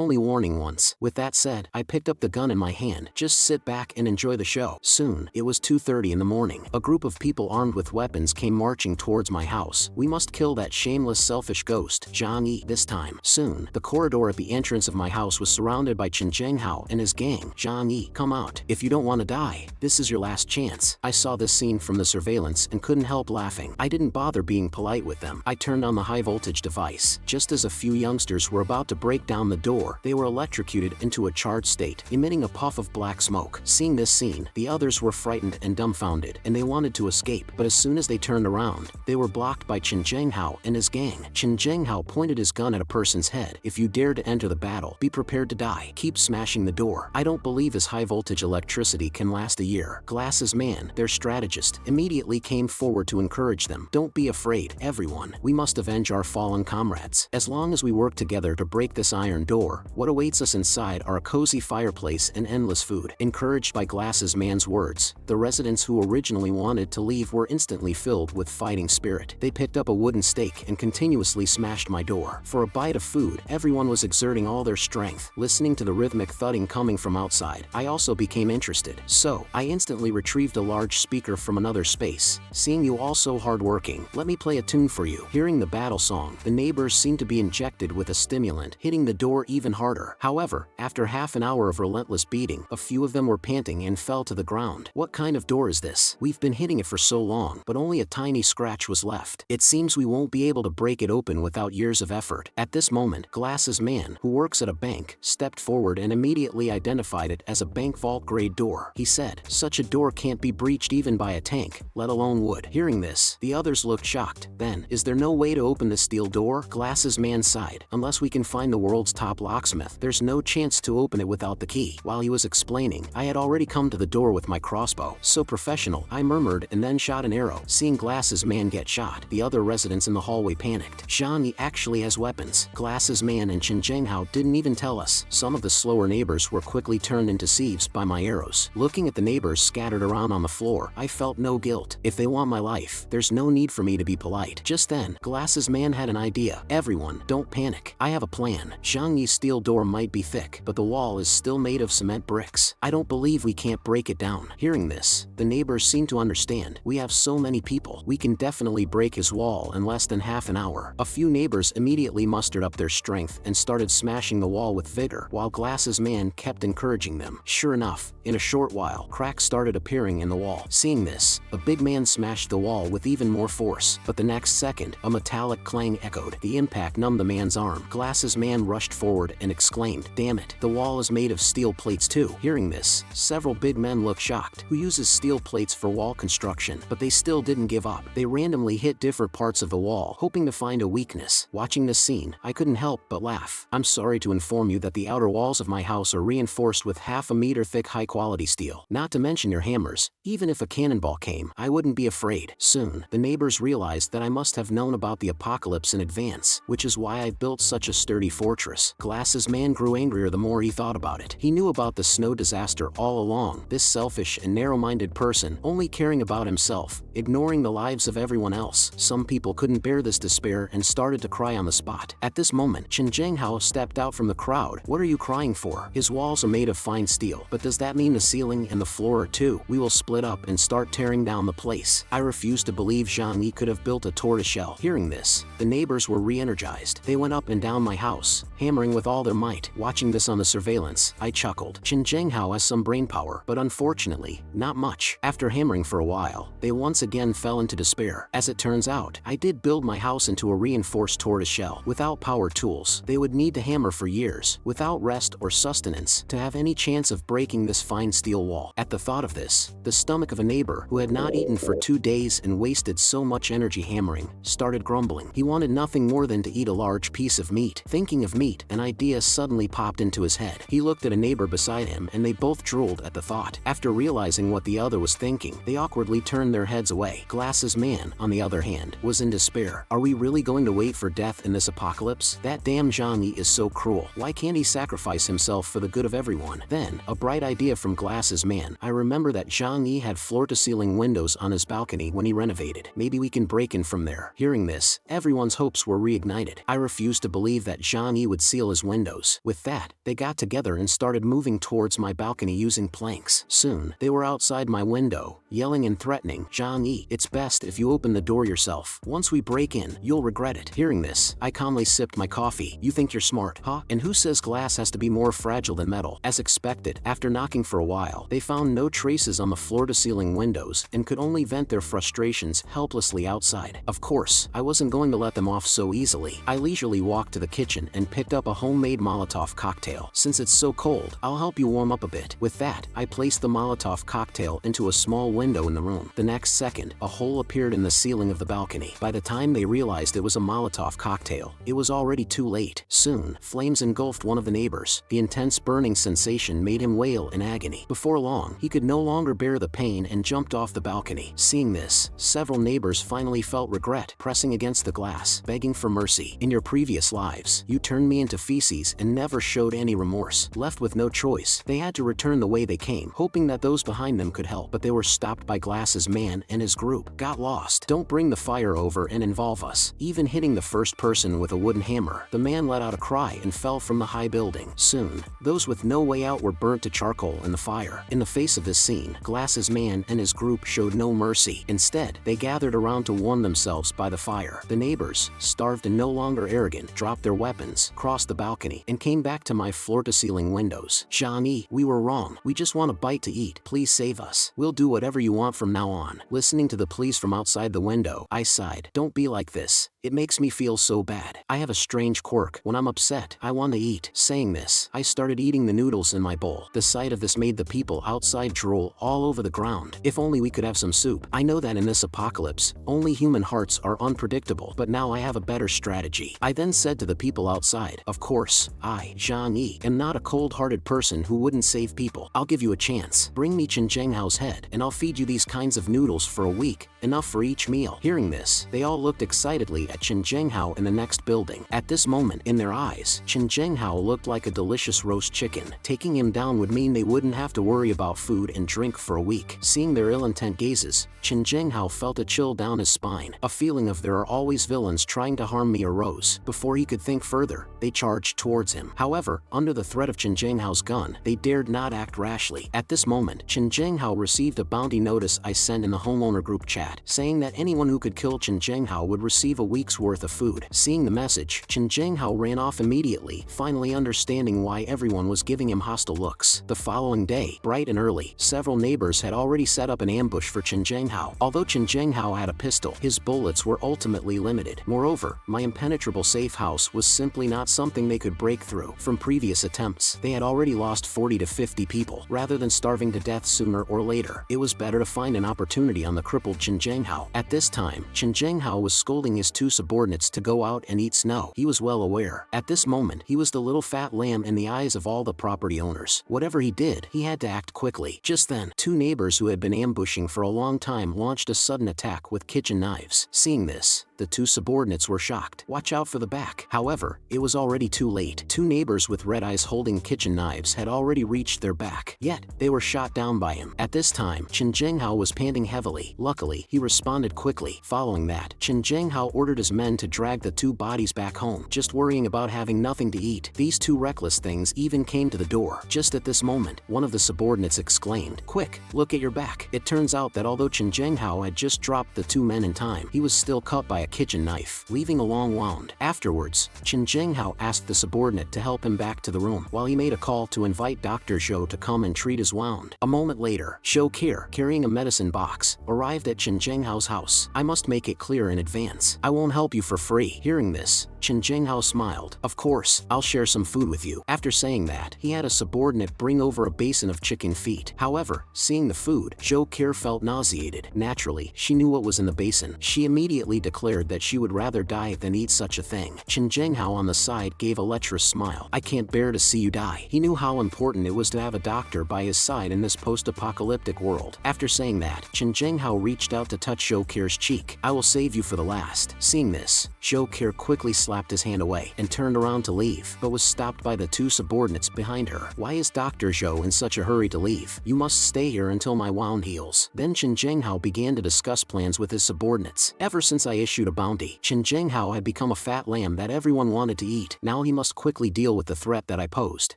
only warning once. With that said, I picked up the gun in my hand. Just sit back and enjoy the show. Soon, it was 2:30 in the morning. A group of people armed with weapons came marching towards my house. We must kill that shameless, selfish ghost, Zhang-Yi, this time. Soon, the corridor at the entrance of my house was surrounded by Chen Jinghao and his gang. Zhang-Yi, come out. If you don't want to die, this is your last chance. I saw this scene from the surveillance and couldn't help laughing. I didn't bother being polite with them. I turned on the high voltage device. Just as a few youngsters were about to break down the door, they were electrocuted into a charred state, emitting a puff of black smoke. Seeing this scene, the others were frightened and dumbfounded, and they wanted to escape. But as soon as they turned around, they were blocked by Chen Jinghao and his gang. Chen Jinghao pointed his gun at a person's head. If you dare to enter the battle, be prepared to die. Keep smashing the door. I don't believe his high voltage electricity can last a year. Glasses Man, their strategist, immediately came forward to encourage them. Don't be afraid, everyone. We must avenge our fallen comrades. As long as we work together to break this iron door, what awaits us inside are a cozy fireplace and endless food. Encouraged by Glasses Man's words, the residents who originally wanted to leave were instantly filled with fighting spirit. They picked up a wooden stake and continuously smashed my door. For a bite of food, everyone was exerting all their strength. Listening to the rhythmic thudding coming from outside, I also became interested. So, I instantly retrieved a large speaker from another space. Seeing you all so hardworking, let me play a tune for you. Hearing the battle song, the neighbors seemed to be injected with a stimulant, hitting the door even harder. However, after half an hour of relentless beating, a few of them were panting and fell to the ground. What kind of door is this? We've been hitting it for so long, but only a tiny scratch was left. It seems we won't be able to break it open without years of effort. At this moment, Glasses Man, who works at a bank, stepped forward and immediately identified it as a bank vault grade door. He said, such a door can't be breached even by a tank, let alone wood. Hearing this, the others looked shocked. Then, is there no way to open the steel door? Glasses Man sighed. Unless we can find the world's top locksmith, there's no chance to open it without the key. While he was explaining, I had already come to the door with my crossbow. So professional, I murmured and then shot an arrow. Seeing Glasses Man get shot, the other residents in the hallway panicked. Zhang-Yi actually has weapons. Glasses Man and Chen Jinghao didn't even tell us. Some of the slower neighbors were quickly turned into sieves by my arrows. Looking at the neighbors scattered around on the floor, I felt no guilt. If they want my life, there's no need for me to be polite. Just then, Glasses Man had an idea. Everyone, don't panic. I have a plan. Zhang-Yi's steel door might be thick, but the wall is still made of cement bricks. I don't believe we can't break it down. Hearing this, the neighbors seemed to understand. We have so many people. We can definitely break his wall in less than half an hour. A few neighbors immediately mustered up their strength and started smashing the wall with vigor, while Glasses Man kept encouraging them. Sure enough, in a short while, cracks started appearing in the wall. Seeing this, a big man smashed the wall with even more force, but the next second, a metallic clang echoed. The impact numbed the man's arm. Glasses Man rushed forward and exclaimed, damn it, the wall is made of steel plates too. Hearing this, several big men looked shocked. Who uses steel plates for wall construction? But they still didn't give up. They randomly hit different parts of the wall, hoping to find a weakness. Watching this scene, I couldn't help but laugh. I'm sorry to inform inform you that the outer walls of my house are reinforced with half a meter thick high-quality steel. Not to mention your hammers. Even if a cannonball came, I wouldn't be afraid. Soon, the neighbors realized that I must have known about the apocalypse in advance, which is why I built such a sturdy fortress. Glasses Man grew angrier the more he thought about it. He knew about the snow disaster all along. This selfish and narrow-minded person, only caring about himself, ignoring the lives of everyone else. Some people couldn't bear this despair and started to cry on the spot. At this moment, Chen Zhenghao stepped out from the crowd. What are you crying for? His walls are made of fine steel. But does that mean the ceiling and the floor are too? We will split up and start tearing down the place. I refuse to believe Zhang Yi could have built a tortoiseshell. Hearing this, the neighbors were re-energized. They went up and down my house, hammering with all their might. Watching this on the surveillance, I chuckled. Chen Zhenghao has some brainpower, but unfortunately, not much. After hammering for a while, they once again fell into despair. As it turns out, I did build my house into a reinforced tortoiseshell. Without power tools, they would need to hammer for years, without rest or sustenance, to have any chance of breaking this fine steel wall. At the thought of this, the stomach of a neighbor who had not eaten for 2 days and wasted so much energy hammering, started grumbling. He wanted nothing more than to eat a large piece of meat. Thinking of meat, an idea suddenly popped into his head. He looked at a neighbor beside him and they both drooled at the thought. After realizing what the other was thinking, they awkwardly turned their heads away. Glasses Man, on the other hand, was in despair. Are we really going to wait for death in this apocalypse? That damn Zhang Yi is so cruel. Why can't he sacrifice himself for the good of everyone? Then, a bright idea from Glasses Man. I remember that Zhang Yi had floor-to-ceiling windows on his balcony when he renovated. Maybe we can break in from there. Hearing this, everyone's hopes were reignited. I refused to believe that Zhang Yi would seal his windows. With that, they got together and started moving towards my balcony using planks. Soon, they were outside my window, yelling and threatening. Zhang Yi, it's best if you open the door yourself. Once we break in, you'll regret it. Hearing this, I calmly sipped my coffee. You think you're smart, huh? And who says glass has to be more fragile than metal? As expected, after knocking for a while, they found no traces on the floor-to-ceiling windows and could only vent their frustrations helplessly outside. Of course, I wasn't going to let them off so easily. I leisurely walked to the kitchen and picked up a homemade Molotov cocktail. Since it's so cold, I'll help you warm up a bit. With that, I placed the Molotov cocktail into a small window in the room. The next second, a hole appeared in the ceiling of the balcony. By the time they realized it was a Molotov cocktail, it was already too late. Soon, flames engulfed one of the neighbors. The intense burning sensation made him wail in agony. Before long, he could no longer bear the pain and jumped off the balcony. Seeing this, several neighbors finally felt regret, pressing against the glass, begging for mercy. In your previous lives, you turned me into feces and never showed any remorse. Left with no choice, they had to return the way they came, hoping that those behind them could help, but they were stopped by Glasses Man and his group. Got lost. Don't bring the fire over and involve us. Even hitting the first person with a wooden hammer, the man let out a cry and fell from the high building. Soon, those with no way out were burnt to charcoal in the fire. In the face of this scene, Glasses Man and his group showed no mercy. Instead, they gathered around to warm themselves by the fire. The neighbors, starved and no longer arrogant, dropped their weapons, crossed the balcony, and came back to my floor-to-ceiling windows. Zhang Yi, we were wrong. We just want a bite to eat. Please save us. We'll do whatever you want from now on. Listening to the pleas from outside the window, I sighed. Don't be like this. It makes me feel so bad. I have a strange quirk. When I'm upset, I want to eat. Saying this, I started eating the noodles in my bowl. The sight of this made the people outside drool all over the ground. If only we could have some soup. I know that in this apocalypse, only human hearts are unpredictable, but now I have a better strategy. I then said to the people outside, of course, I, Zhang Yi, am not a cold-hearted person who wouldn't save people. I'll give you a chance. Bring me Chen Zhenghao's head, and I'll feed you these kinds of noodles for a week, enough for each meal. Hearing this, they all looked excitedly at Chen Zhenghao in the next building. At this moment, in their eyes, Chen Zhenghao looked like a delicious roast chicken. Taking him down would mean they wouldn't have to worry about food and drink for a week. Seeing their ill-intent gazes, Chen Zhenghao felt a chill down his spine. A feeling of there are always villains trying to harm me arose. Before he could think further, they charged towards him. However, under the threat of Chen Zhenghao's gun, they dared not act rashly. At this moment, Chen Zhenghao received a bounty notice I sent in the homeowner group chat, saying that anyone who could kill Chen Zhenghao would receive a week's worth of food. Seeing the message, Chen Zhenghao ran off immediately, finally understanding why everyone was giving him hostile looks. The following day, bright and early, several neighbors had already set up an ambush for Chen Zhenghao. Although Chen Zhenghao had a pistol, his bullets were ultimately limited. Moreover, my impenetrable safe house was simply not something they could break through. From previous attempts, they had already lost 40 to 50 people. Rather than starving to death sooner or later, it was better to find an opportunity on the crippled Chen Zhenghao. At this time, Chen Zhenghao was scolding his two two subordinates to go out and eat snow. He was well aware. At this moment, he was the little fat lamb in the eyes of all the property owners. Whatever he did, he had to act quickly. Just then, two neighbors who had been ambushing for a long time launched a sudden attack with kitchen knives. Seeing this, the two subordinates were shocked. Watch out for the back. However, it was already too late. Two neighbors with red eyes holding kitchen knives had already reached their back, yet they were shot down by him. At this time, Chen Zhenghao was panting heavily. Luckily, he responded quickly. Following that, Chen Zhenghao ordered his men to drag the two bodies back home, just worrying about having nothing to eat. These two reckless things even came to the door. Just at this moment, one of the subordinates exclaimed, "Quick, look at your back." It turns out that although Chen Zhenghao had just dropped the two men in time, he was still cut by a kitchen knife, leaving a long wound. Afterwards, Chen Zhenghao asked the subordinate to help him back to the room, while he made a call to invite Dr. Zhou to come and treat his wound. A moment later, Zhou Qi, carrying a medicine box, arrived at Chen Zhenghao's house. "I must make it clear in advance, I won't help you for free." Hearing this, Chen Zhenghao smiled. "Of course, I'll share some food with you." After saying that, he had a subordinate bring over a basin of chicken feet. However, seeing the food, Zhou Qi felt nauseated. Naturally, she knew what was in the basin. She immediately declared that she would rather die than eat such a thing. Chen Zhenghao on the side gave a lecherous smile. "I can't bear to see you die." He knew how important it was to have a doctor by his side in this post-apocalyptic world. After saying that, Chen Zhenghao reached out to touch Zhou Qi's cheek. "I will save you for the last." Seeing this, Zhou Qi quickly slapped his hand away and turned around to leave, but was stopped by the two subordinates behind her. "Why is Dr. Zhou in such a hurry to leave? You must stay here until my wound heals." Then Chen Zhenghao began to discuss plans with his subordinates. "Ever since I issued a bounty, Chen Zhenghao had become a fat lamb that everyone wanted to eat. Now he must quickly deal with the threat that I posed."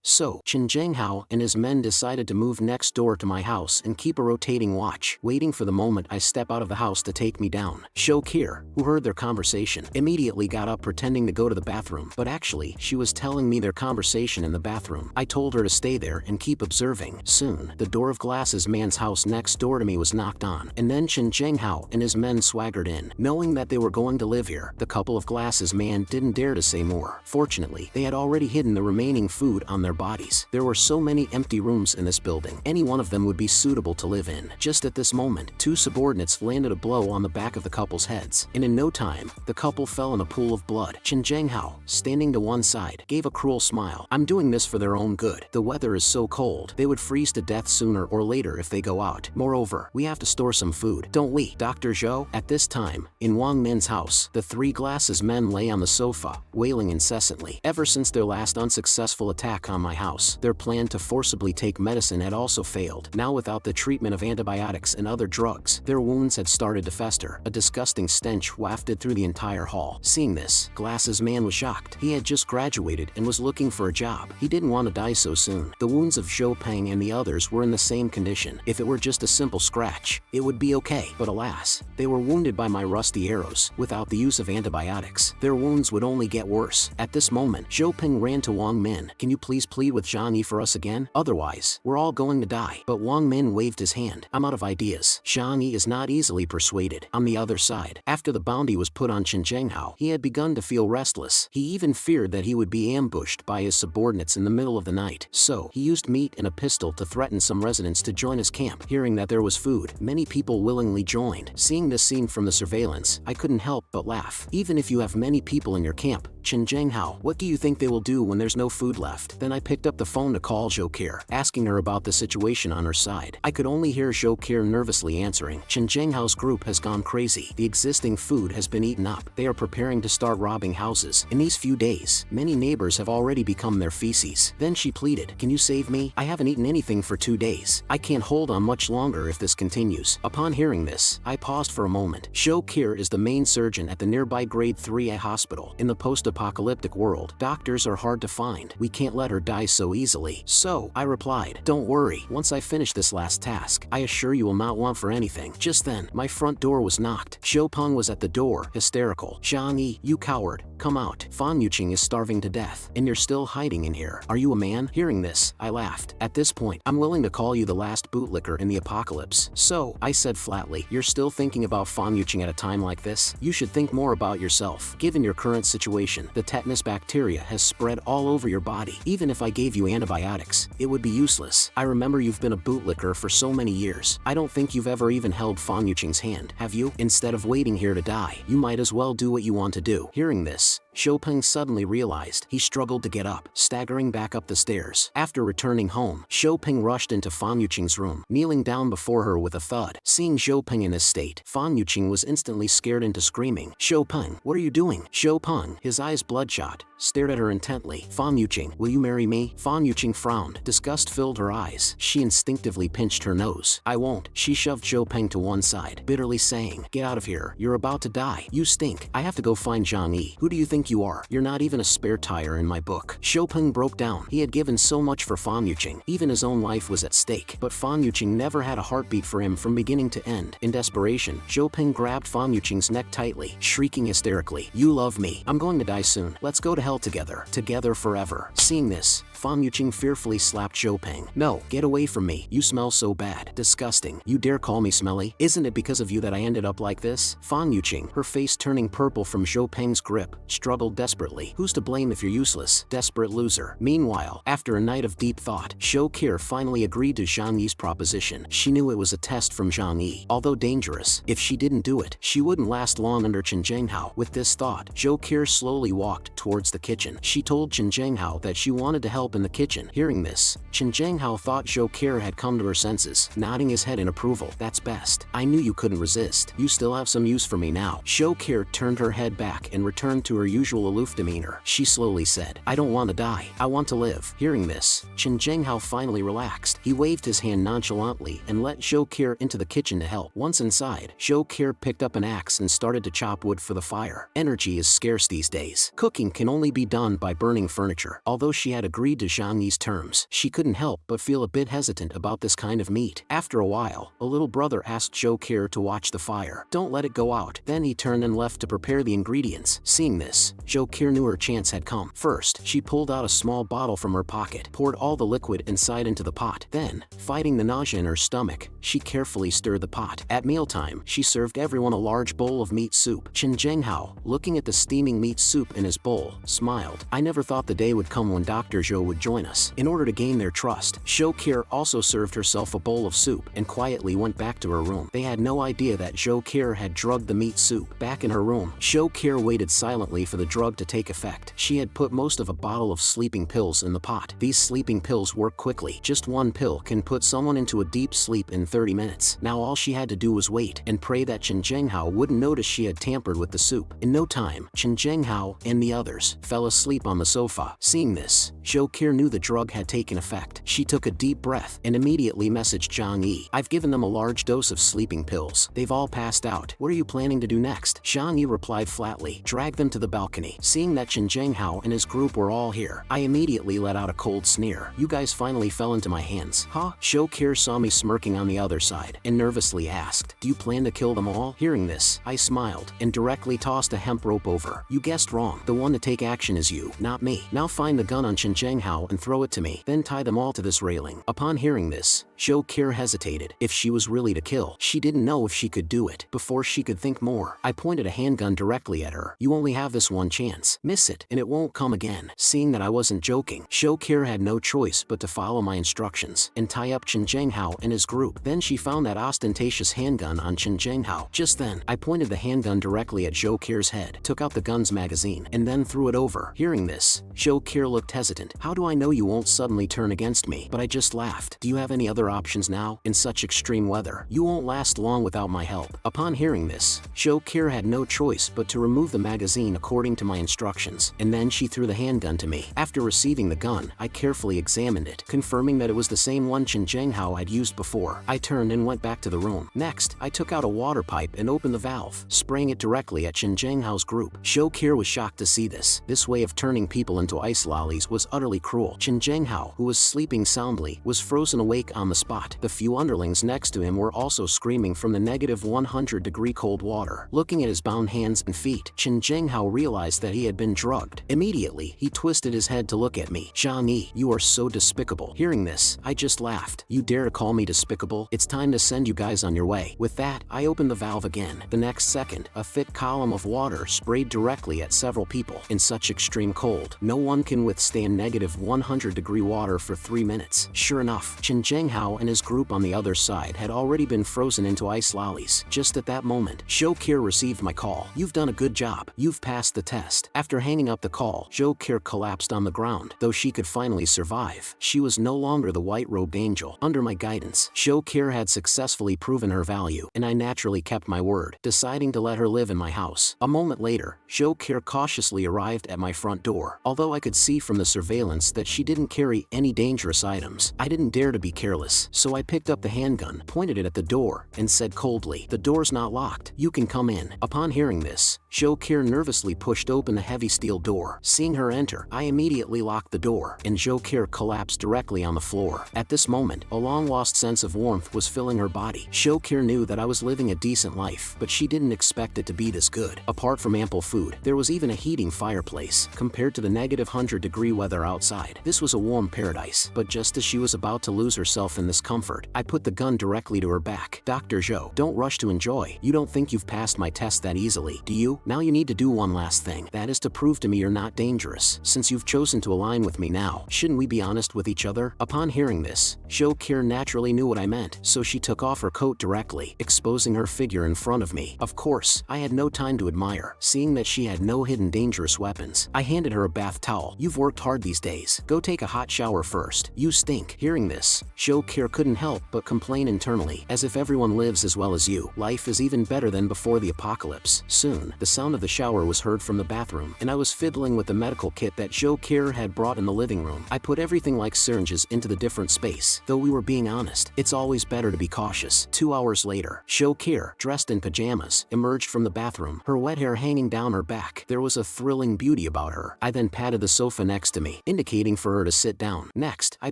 So, Chen Zhenghao and his men decided to move next door to my house and keep a rotating watch, waiting for the moment I step out of the house to take me down. Zhou Qi, who heard their conversation, immediately got up pretending to go to the bathroom, but actually, she was telling me their conversation in the bathroom. I told her to stay there and keep observing. Soon, the door of Glasses Man's house next door to me was knocked on, and then Chen Zhenghao and his men swaggered in. Knowing that they were going to live here, the couple of Glasses Man didn't dare to say more. Fortunately, they had already hidden the remaining food on their bodies. There were so many empty rooms in this building, any one of them would be suitable to live in. Just at this moment, two subordinates landed a blow on the back of the couple's heads, and in no time, the couple fell in a pool of blood. Chen Zhenghao, standing to one side, gave a cruel smile. "I'm doing this for their own good. The weather is so cold, they would freeze to death sooner or later if they go out. Moreover, we have to store some food, don't we, Dr. Zhou?" At this time, in Wang Min's house, the three Glasses Men lay on the sofa, wailing incessantly. Ever since their last unsuccessful attack on my house, their plan to forcibly take medicine had also failed. Now without the treatment of antibiotics and other drugs, their wounds had started to fester. A disgusting stench wafted through the entire hall. Seeing this, Glasses Man was shocked. He had just graduated and was looking for a job. He didn't want to die so soon. The wounds of Zhou Peng and the others were in the same condition. If it were just a simple scratch, it would be okay. But alas, they were wounded by my rusty arrows. Without the use of antibiotics, their wounds would only get worse. At this moment, Zhou Peng ran to Wang Min. "Can you please plead with Zhang Yi for us again? Otherwise, we're all going to die." But Wang Min waved his hand. "I'm out of ideas. Zhang Yi is not easily persuaded." On the other side, after the bounty was put on Chen Zhenghao, he had begun to feel restless. He even feared that he would be ambushed by his subordinates in the middle of the night. So, he used meat and a pistol to threaten some residents to join his camp. Hearing that there was food, many people willingly joined. Seeing this scene from the surveillance, I couldn't help but laugh. Even if you have many people in your camp, Chen Zhenghao, what do you think they will do when there's no food left? Then I picked up the phone to call Zhou Qi, asking her about the situation on her side. I could only hear Zhou Qi nervously answering. "Chen Zhenghao's group has gone crazy. The existing food has been eaten up. They are preparing to start robbing houses. In these few days, many neighbors have already become their feces." Then she pleaded, "Can you save me? I haven't eaten anything for 2 days. I can't hold on much longer if this continues." Upon hearing this, I paused for a moment. Zhou Qi is the main surgeon at the nearby Grade 3A hospital. In the post-apocalyptic world, doctors are hard to find. We can't let her die so easily. So, I replied, "Don't worry. Once I finish this last task, I assure you will not want for anything." Just then, my front door was knocked. Zhou Peng was at the door, hysterical. "Zhang Yi, you coward. come out. Fan Yuqing is starving to death, and you're still hiding in here. Are you a man? Hearing this, I laughed. At this point, I'm willing to call you the last bootlicker in the apocalypse. So, I said flatly, you're still thinking about Fan Yuqing at a time like this? You should think more about yourself. Given your current situation, the tetanus bacteria has spread all over your body. Even if I gave you antibiotics, it would be useless. I remember you've been a bootlicker for so many years. I don't think you've ever even held Fan Yuqing's hand, have you? Instead of waiting here to die, you might as well do what you want to do. Hearing this, Xiaopeng suddenly realized he struggled to get up, staggering back up the stairs. After returning home, Xiaopeng rushed into Fan Yuqing's room, kneeling down before her with a thud. Seeing Xiaopeng in this state, Fan Yuqing was instantly scared into screaming, "Xiaopeng, what are you doing?" Xiaopeng, his eyes bloodshot, stared at her intently. "Fan Yuqing, will you marry me?" Fan Yuqing frowned. Disgust filled her eyes. She instinctively pinched her nose. "I won't." She shoved Xiaopeng to one side, bitterly saying, "Get out of here. You're about to die. You stink. I have to go find Zhang Yi. Who do you think you are? You're not even a spare tire in my book." Xiaopeng broke down. He had given so much for Fan Yuqing. Even his own life was at stake. But Fan Yuqing never had a heartbeat for him from beginning to end. In desperation, Xiaopeng grabbed Fan Yuqing's neck tightly, shrieking hysterically, "You love me. I'm going to die soon. Let's go to hell together. Together forever." Seeing this, Fan Yuqing fearfully slapped Xiaopeng. "No, get away from me. You smell so bad. Disgusting. You dare call me smelly? Isn't it because of you that I ended up like this?" Fan Yuqing, her face turning purple from Xiaopeng's grip, struggled desperately. "Who's to blame if you're useless? Desperate loser." Meanwhile, after a night of deep thought, Xiaopeng finally agreed to Zhang Yi's proposition. She knew it was a test from Zhang Yi. Although dangerous, if she didn't do it, she wouldn't last long under Chen Zhenghao. With this thought, Xiaopeng slowly walked towards the kitchen. She told Chen Zhenghao that she wanted to help in the kitchen. Hearing this, Chen Zhenghao thought Xiaopeng had come to her senses, nodding his head in approval. "That's best. I knew you couldn't resist. You still have some use for me now." Xiaopeng turned her head back and returned to her usual aloof demeanor. She slowly said, "I don't want to die. I want to live." Hearing this, Chen Zhenghao finally relaxed. He waved his hand nonchalantly and let Xiaopeng into the kitchen to help. Once inside, Xiaopeng picked up an axe and started to chop wood for the fire. Energy is scarce these days. Cooking can only be done by burning furniture. Although she had agreed to Zhang Yi's terms, she couldn't help but feel a bit hesitant about this kind of meat. After a while, a little brother asked Xiaopeng to watch the fire. "Don't let it go out." Then he turned and left to prepare the ingredients. Seeing this, Xiaopeng knew her chance had come. First, she pulled out a small bottle from her pocket, poured all the liquid inside into the pot. Then, fighting the nausea in her stomach, she carefully stirred the pot. At mealtime, she served everyone a large bowl of meat soup. Chen Zhenghao, looking at the steaming meat soup in his bowl, smiled. "I never thought the day would come when Dr. Zhou would join us." In order to gain their trust, Xiaopeng also served herself a bowl of soup and quietly went back to her room. They had no idea that Xiaopeng had drugged the meat soup. Back in her room, Xiaopeng waited silently for the drug to take effect. She had put most of a bottle of sleeping pills in the pot. These sleeping pills work quickly. Just one pill can put someone into a deep sleep in 30 minutes. Now all she had to do was wait and pray that Chen Zhenghao wouldn't notice she had tampered with the soup. In no time, Chen Zhenghao and the others fell asleep on the sofa. Seeing this, Xiaopeng knew the drug had taken effect. She took a deep breath and immediately messaged Zhang Yi. "I've given them a large dose of sleeping pills. They've all passed out. What are you planning to do next?" Zhang Yi replied flatly, "Drag them to the balcony." Seeing that Chen Zhenghao and his group were all here, I immediately let out a cold sneer. "You guys finally fell into my hands, huh?" Xiaopeng saw me smirking on the other side and nervously asked, "Do you plan to kill them all?" Hearing this, I smiled and directly tossed a hemp rope over. "You guessed wrong. The one to take action is you, not me. Now find the gun on Chen Zhenghao and throw it to me. Then tie them all to this railing." Upon hearing this, Xiaopeng hesitated. If she was really to kill, she didn't know if she could do it. Before she could think more, I pointed a handgun directly at her. "You only have this one chance. Miss it, and it won't come again." Seeing that I wasn't joking, Xiaopeng had no choice but to follow my instructions and tie up Chen Zhenghao and his group. Then she found that ostentatious handgun on Chen Zhenghao. Just then, I pointed the handgun directly at Xiaopeng's head, took out the gun's magazine, and then threw it over. Hearing this, Xiaopeng looked hesitant. "How do I know you won't suddenly turn against me?" But I just laughed. "Do you have any other options now? In such extreme weather, you won't last long without my help." Upon hearing this, Xiaopeng had no choice but to remove the magazine according to my instructions, and then she threw the handgun to me. After receiving the gun, I carefully examined it, confirming that it was the same one Chen Zhenghao had used before. I turned and went back to the room. Next, I took out a water pipe and opened the valve, spraying it directly at Chen Zhenghao's group. Xiaopeng was shocked to see this. This way of turning people into ice lollies was utterly cruel. Chen Zhenghao, who was sleeping soundly, was frozen awake on the spot. The few underlings next to him were also screaming from the -100-degree cold water. Looking at his bound hands and feet, Chen Zhenghao realized realized that he had been drugged. Immediately, he twisted his head to look at me. "Zhang, you are so despicable." Hearing this, I just laughed. "You dare to call me despicable? It's time to send you guys on your way." With that, I opened the valve again. The next second, a thick column of water sprayed directly at several people. In such extreme cold, no one can withstand negative 100-degree water for 3 minutes. Sure enough, Chen Zhenghao and his group on the other side had already been frozen into ice lollies. Just at that moment, Zhou Qi received my call. "You've done a good job. You've passed the test." After hanging up the call, Zhou Qi collapsed on the ground. Though she could finally survive, she was no longer the white-robed angel. Under my guidance, Zhou Qi had successfully proven her value, and I naturally kept my word, deciding to let her live in my house. A moment later, Zhou Qi cautiously arrived at my front door. Although I could see from the surveillance that she didn't carry any dangerous items, I didn't dare to be careless, so I picked up the handgun, pointed it at the door, and said coldly, "The door's not locked. You can come in." Upon hearing this, Zhou Qi nervously pushed open the heavy steel door. Seeing her enter, I immediately locked the door, and Zhou Qi collapsed directly on the floor. At this moment, a long-lost sense of warmth was filling her body. Zhou Qi knew that I was living a decent life, but she didn't expect it to be this good. Apart from ample food, there was even a heating fireplace. Compared to the negative 100-degree weather outside, this was a warm paradise. But just as she was about to lose herself in this comfort, I put the gun directly to her back. "Dr. Zhou, don't rush to enjoy. You don't think you've passed my test that easily, do you? Now you need to do one last thing. That is to prove to me you're not dangerous. Since you've chosen to align with me now, shouldn't we be honest with each other?" Upon hearing this, Zhou Qi naturally knew what I meant, so she took off her coat directly, exposing her figure in front of me. Of course, I had no time to admire, seeing that she had no hidden dangerous weapons. I handed her a bath towel. "You've worked hard these days. Go take a hot shower first. You stink." Hearing this, Zhou Qi couldn't help but complain internally, "As if everyone lives as well as you. Life is even better than before the apocalypse." Soon, the sound of the shower was heard from the bathroom, and I was fiddling with the medical kit that Zhou Qi had brought in the living room. I put everything like syringes into the different space. Though we were being honest, it's always better to be cautious. 2 hours later, Zhou Qi, dressed in pajamas, emerged from the bathroom, her wet hair hanging down her back. There was a thrilling beauty about her. I then patted the sofa next to me, indicating for her to sit down. Next, I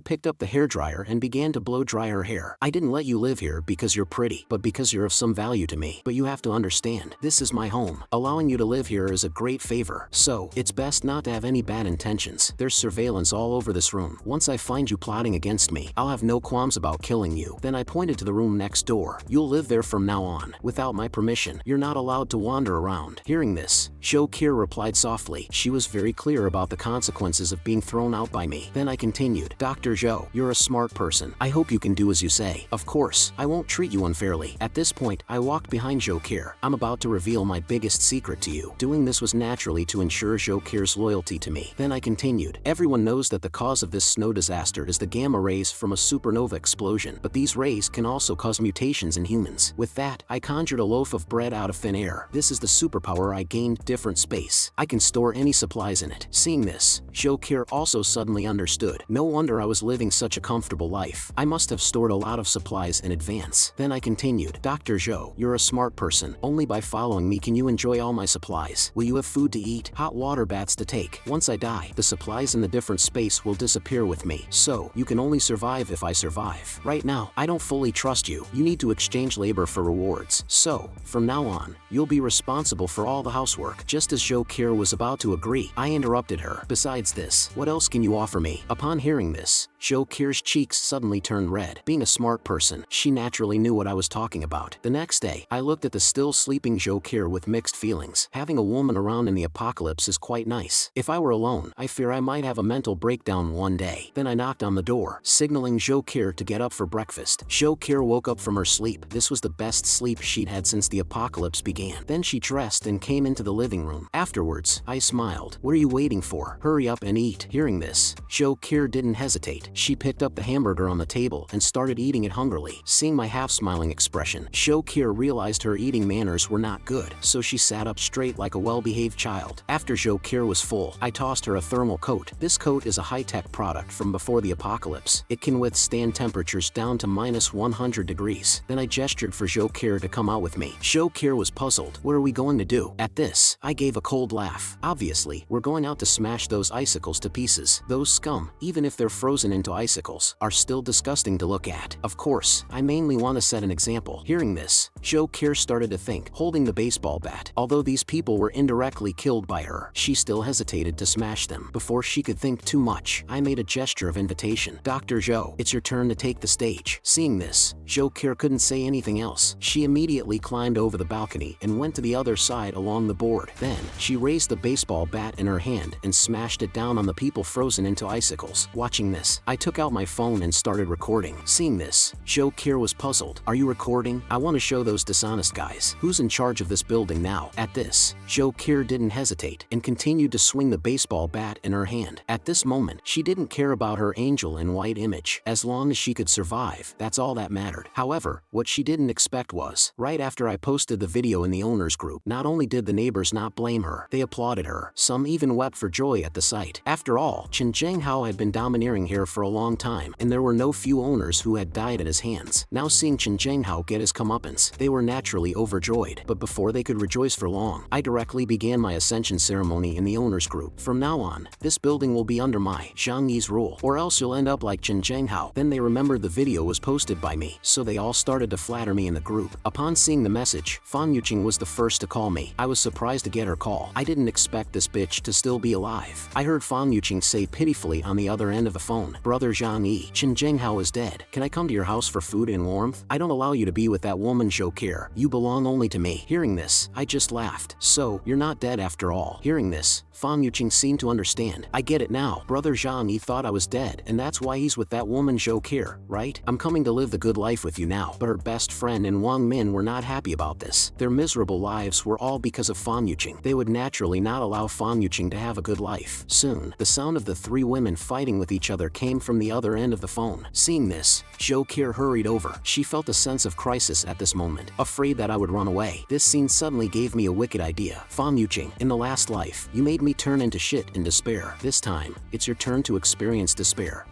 picked up the hairdryer and began to blow dry her hair. "I didn't let you live here because you're pretty, but because you're of some value to me. But you have to understand, this is my home. Allowing you to live here is a great favor. So, it's best not to have any bad intentions. There's surveillance all over this room. Once I find you plotting against me, I'll have no qualms about killing you." Then I pointed to the room next door. "You'll live there from now on. Without my permission, you're not allowed to wander around." Hearing this, Zhou Qi replied softly. She was very clear about the consequences of being thrown out by me. Then I continued, "Dr. Zhou, you're a smart person. I hope you can do as you say. Of course, I won't treat you unfairly." At this point, I walked behind Zhou Qi. "I'm about to reveal my biggest secret to you." Doing this was naturally to ensure Zhou Qi's loyalty to me. Then I continued, "Everyone knows that the cause of this snow disaster is the gamma rays from a supernova explosion, but these rays can also cause mutations in humans. With that, I conjured a loaf of bread out of thin air. This is the superpower I gained, different space. I can store any supplies in it." Seeing this, Zhou Qi also suddenly understood. No wonder I was living such a comfortable life. I must have stored a lot of supplies in advance. Then I continued, "Dr. Zhou, you're a smart person. Only by following me can you enjoy all my supplies. Will you have food to eat, hot water baths to take? Once I die, the supplies in the different space will disappear with me. So, you can only survive if I survive. Right now, I don't fully trust you. You need to exchange labor for rewards. So, from now on, you'll be responsible for all the housework." Just as Zhou Qi was about to agree, I interrupted her. "Besides this, what else can you offer me?" Upon hearing this, Zhou Qi's cheeks suddenly turned red. Being a smart person, she naturally knew what I was talking about. The next day, I looked at the still sleeping Zhou Qi with mixed feelings. Having a woman around in the apocalypse is quite nice. If I were alone, I fear I might have a mental breakdown one day. Then I knocked on the door, signaling Zhou Qi to get up for breakfast. Zhou Qi woke up from her sleep. This was the best sleep she'd had since the apocalypse began. Then she dressed and came into the living room. Afterwards, I smiled. "What are you waiting for? Hurry up and eat." Hearing this, Zhou Qi didn't hesitate. She picked up the hamburger on the table and started eating it hungrily. Seeing my half-smiling expression, Zhou Qi realized her eating manners were not good, so she sat up straight like a well-behaved child. After Zhou Qi was full, I tossed her a thermal coat. This coat is a high-tech product from before the apocalypse. It can withstand temperatures down to -100 degrees. Then I gestured for Zhou Qi to come out with me. Zhou Qi was puzzled. "What are we going to do?" At this, I gave a cold laugh. "Obviously, we're going out to smash those icicles to pieces. Those scum, even if they're frozen in into icicles are still disgusting to look at. Of course, I mainly want to set an example. Hearing this, Jo Kier started to think, holding the baseball bat. Although these people were indirectly killed by her, she still hesitated to smash them. Before she could think too much, I made a gesture of invitation. Dr. Jo, it's your turn to take the stage. Seeing this, Jo Kier couldn't say anything else. She immediately climbed over the balcony and went to the other side along the board. Then, she raised the baseball bat in her hand and smashed it down on the people frozen into icicles. Watching this, I took out my phone and started recording. Seeing this, Jo Kier was puzzled. Are you recording? I want to show those dishonest guys. Who's in charge of this building now? At this, Jo Kier didn't hesitate and continued to swing the baseball bat in her hand. At this moment, she didn't care about her angel in white image. As long as she could survive, that's all that mattered. However, what she didn't expect was, right after I posted the video in the owners group, not only did the neighbors not blame her, they applauded her. Some even wept for joy at the sight. After all, Chen Zhenghao had been domineering here for a long time, and there were no few owners who had died at his hands. Now seeing Chen Zhenghao get his comeuppance, they were naturally overjoyed. But before they could rejoice for long, I directly began my ascension ceremony in the owners group. From now on, this building will be under my Zhang Yi's rule, or else you'll end up like Chen Zhenghao. Then they remembered the video was posted by me, so they all started to flatter me in the group. Upon seeing the message, Fan Yuqing was the first to call me. I was surprised to get her call. I didn't expect this bitch to still be alive. I heard Fan Yuqing say pitifully on the other end of the phone, Brother Zhang Yi, Chen Zhenghao is dead. Can I come to your house for food and warmth? I don't allow you to be with that woman Jo Kier. You belong only to me. Hearing this, I just laughed. So, you're not dead after all. Hearing this, Fan Yuqing seemed to understand. I get it now. Brother Zhang Yi thought I was dead, and that's why he's with that woman Jo Kier, right? I'm coming to live the good life with you now. But her best friend and Wang Min were not happy about this. Their miserable lives were all because of Fan Yuqing. They would naturally not allow Fan Yuqing to have a good life. Soon, the sound of the three women fighting with each other came from the other end of the phone. Seeing this, Jo Kier hurried over. She felt a sense of crisis at this moment, afraid that I would run away. This scene suddenly gave me a wicked idea. Fan Yuqing, in the last life, you made me turn into shit in despair. This time, it's your turn to experience despair.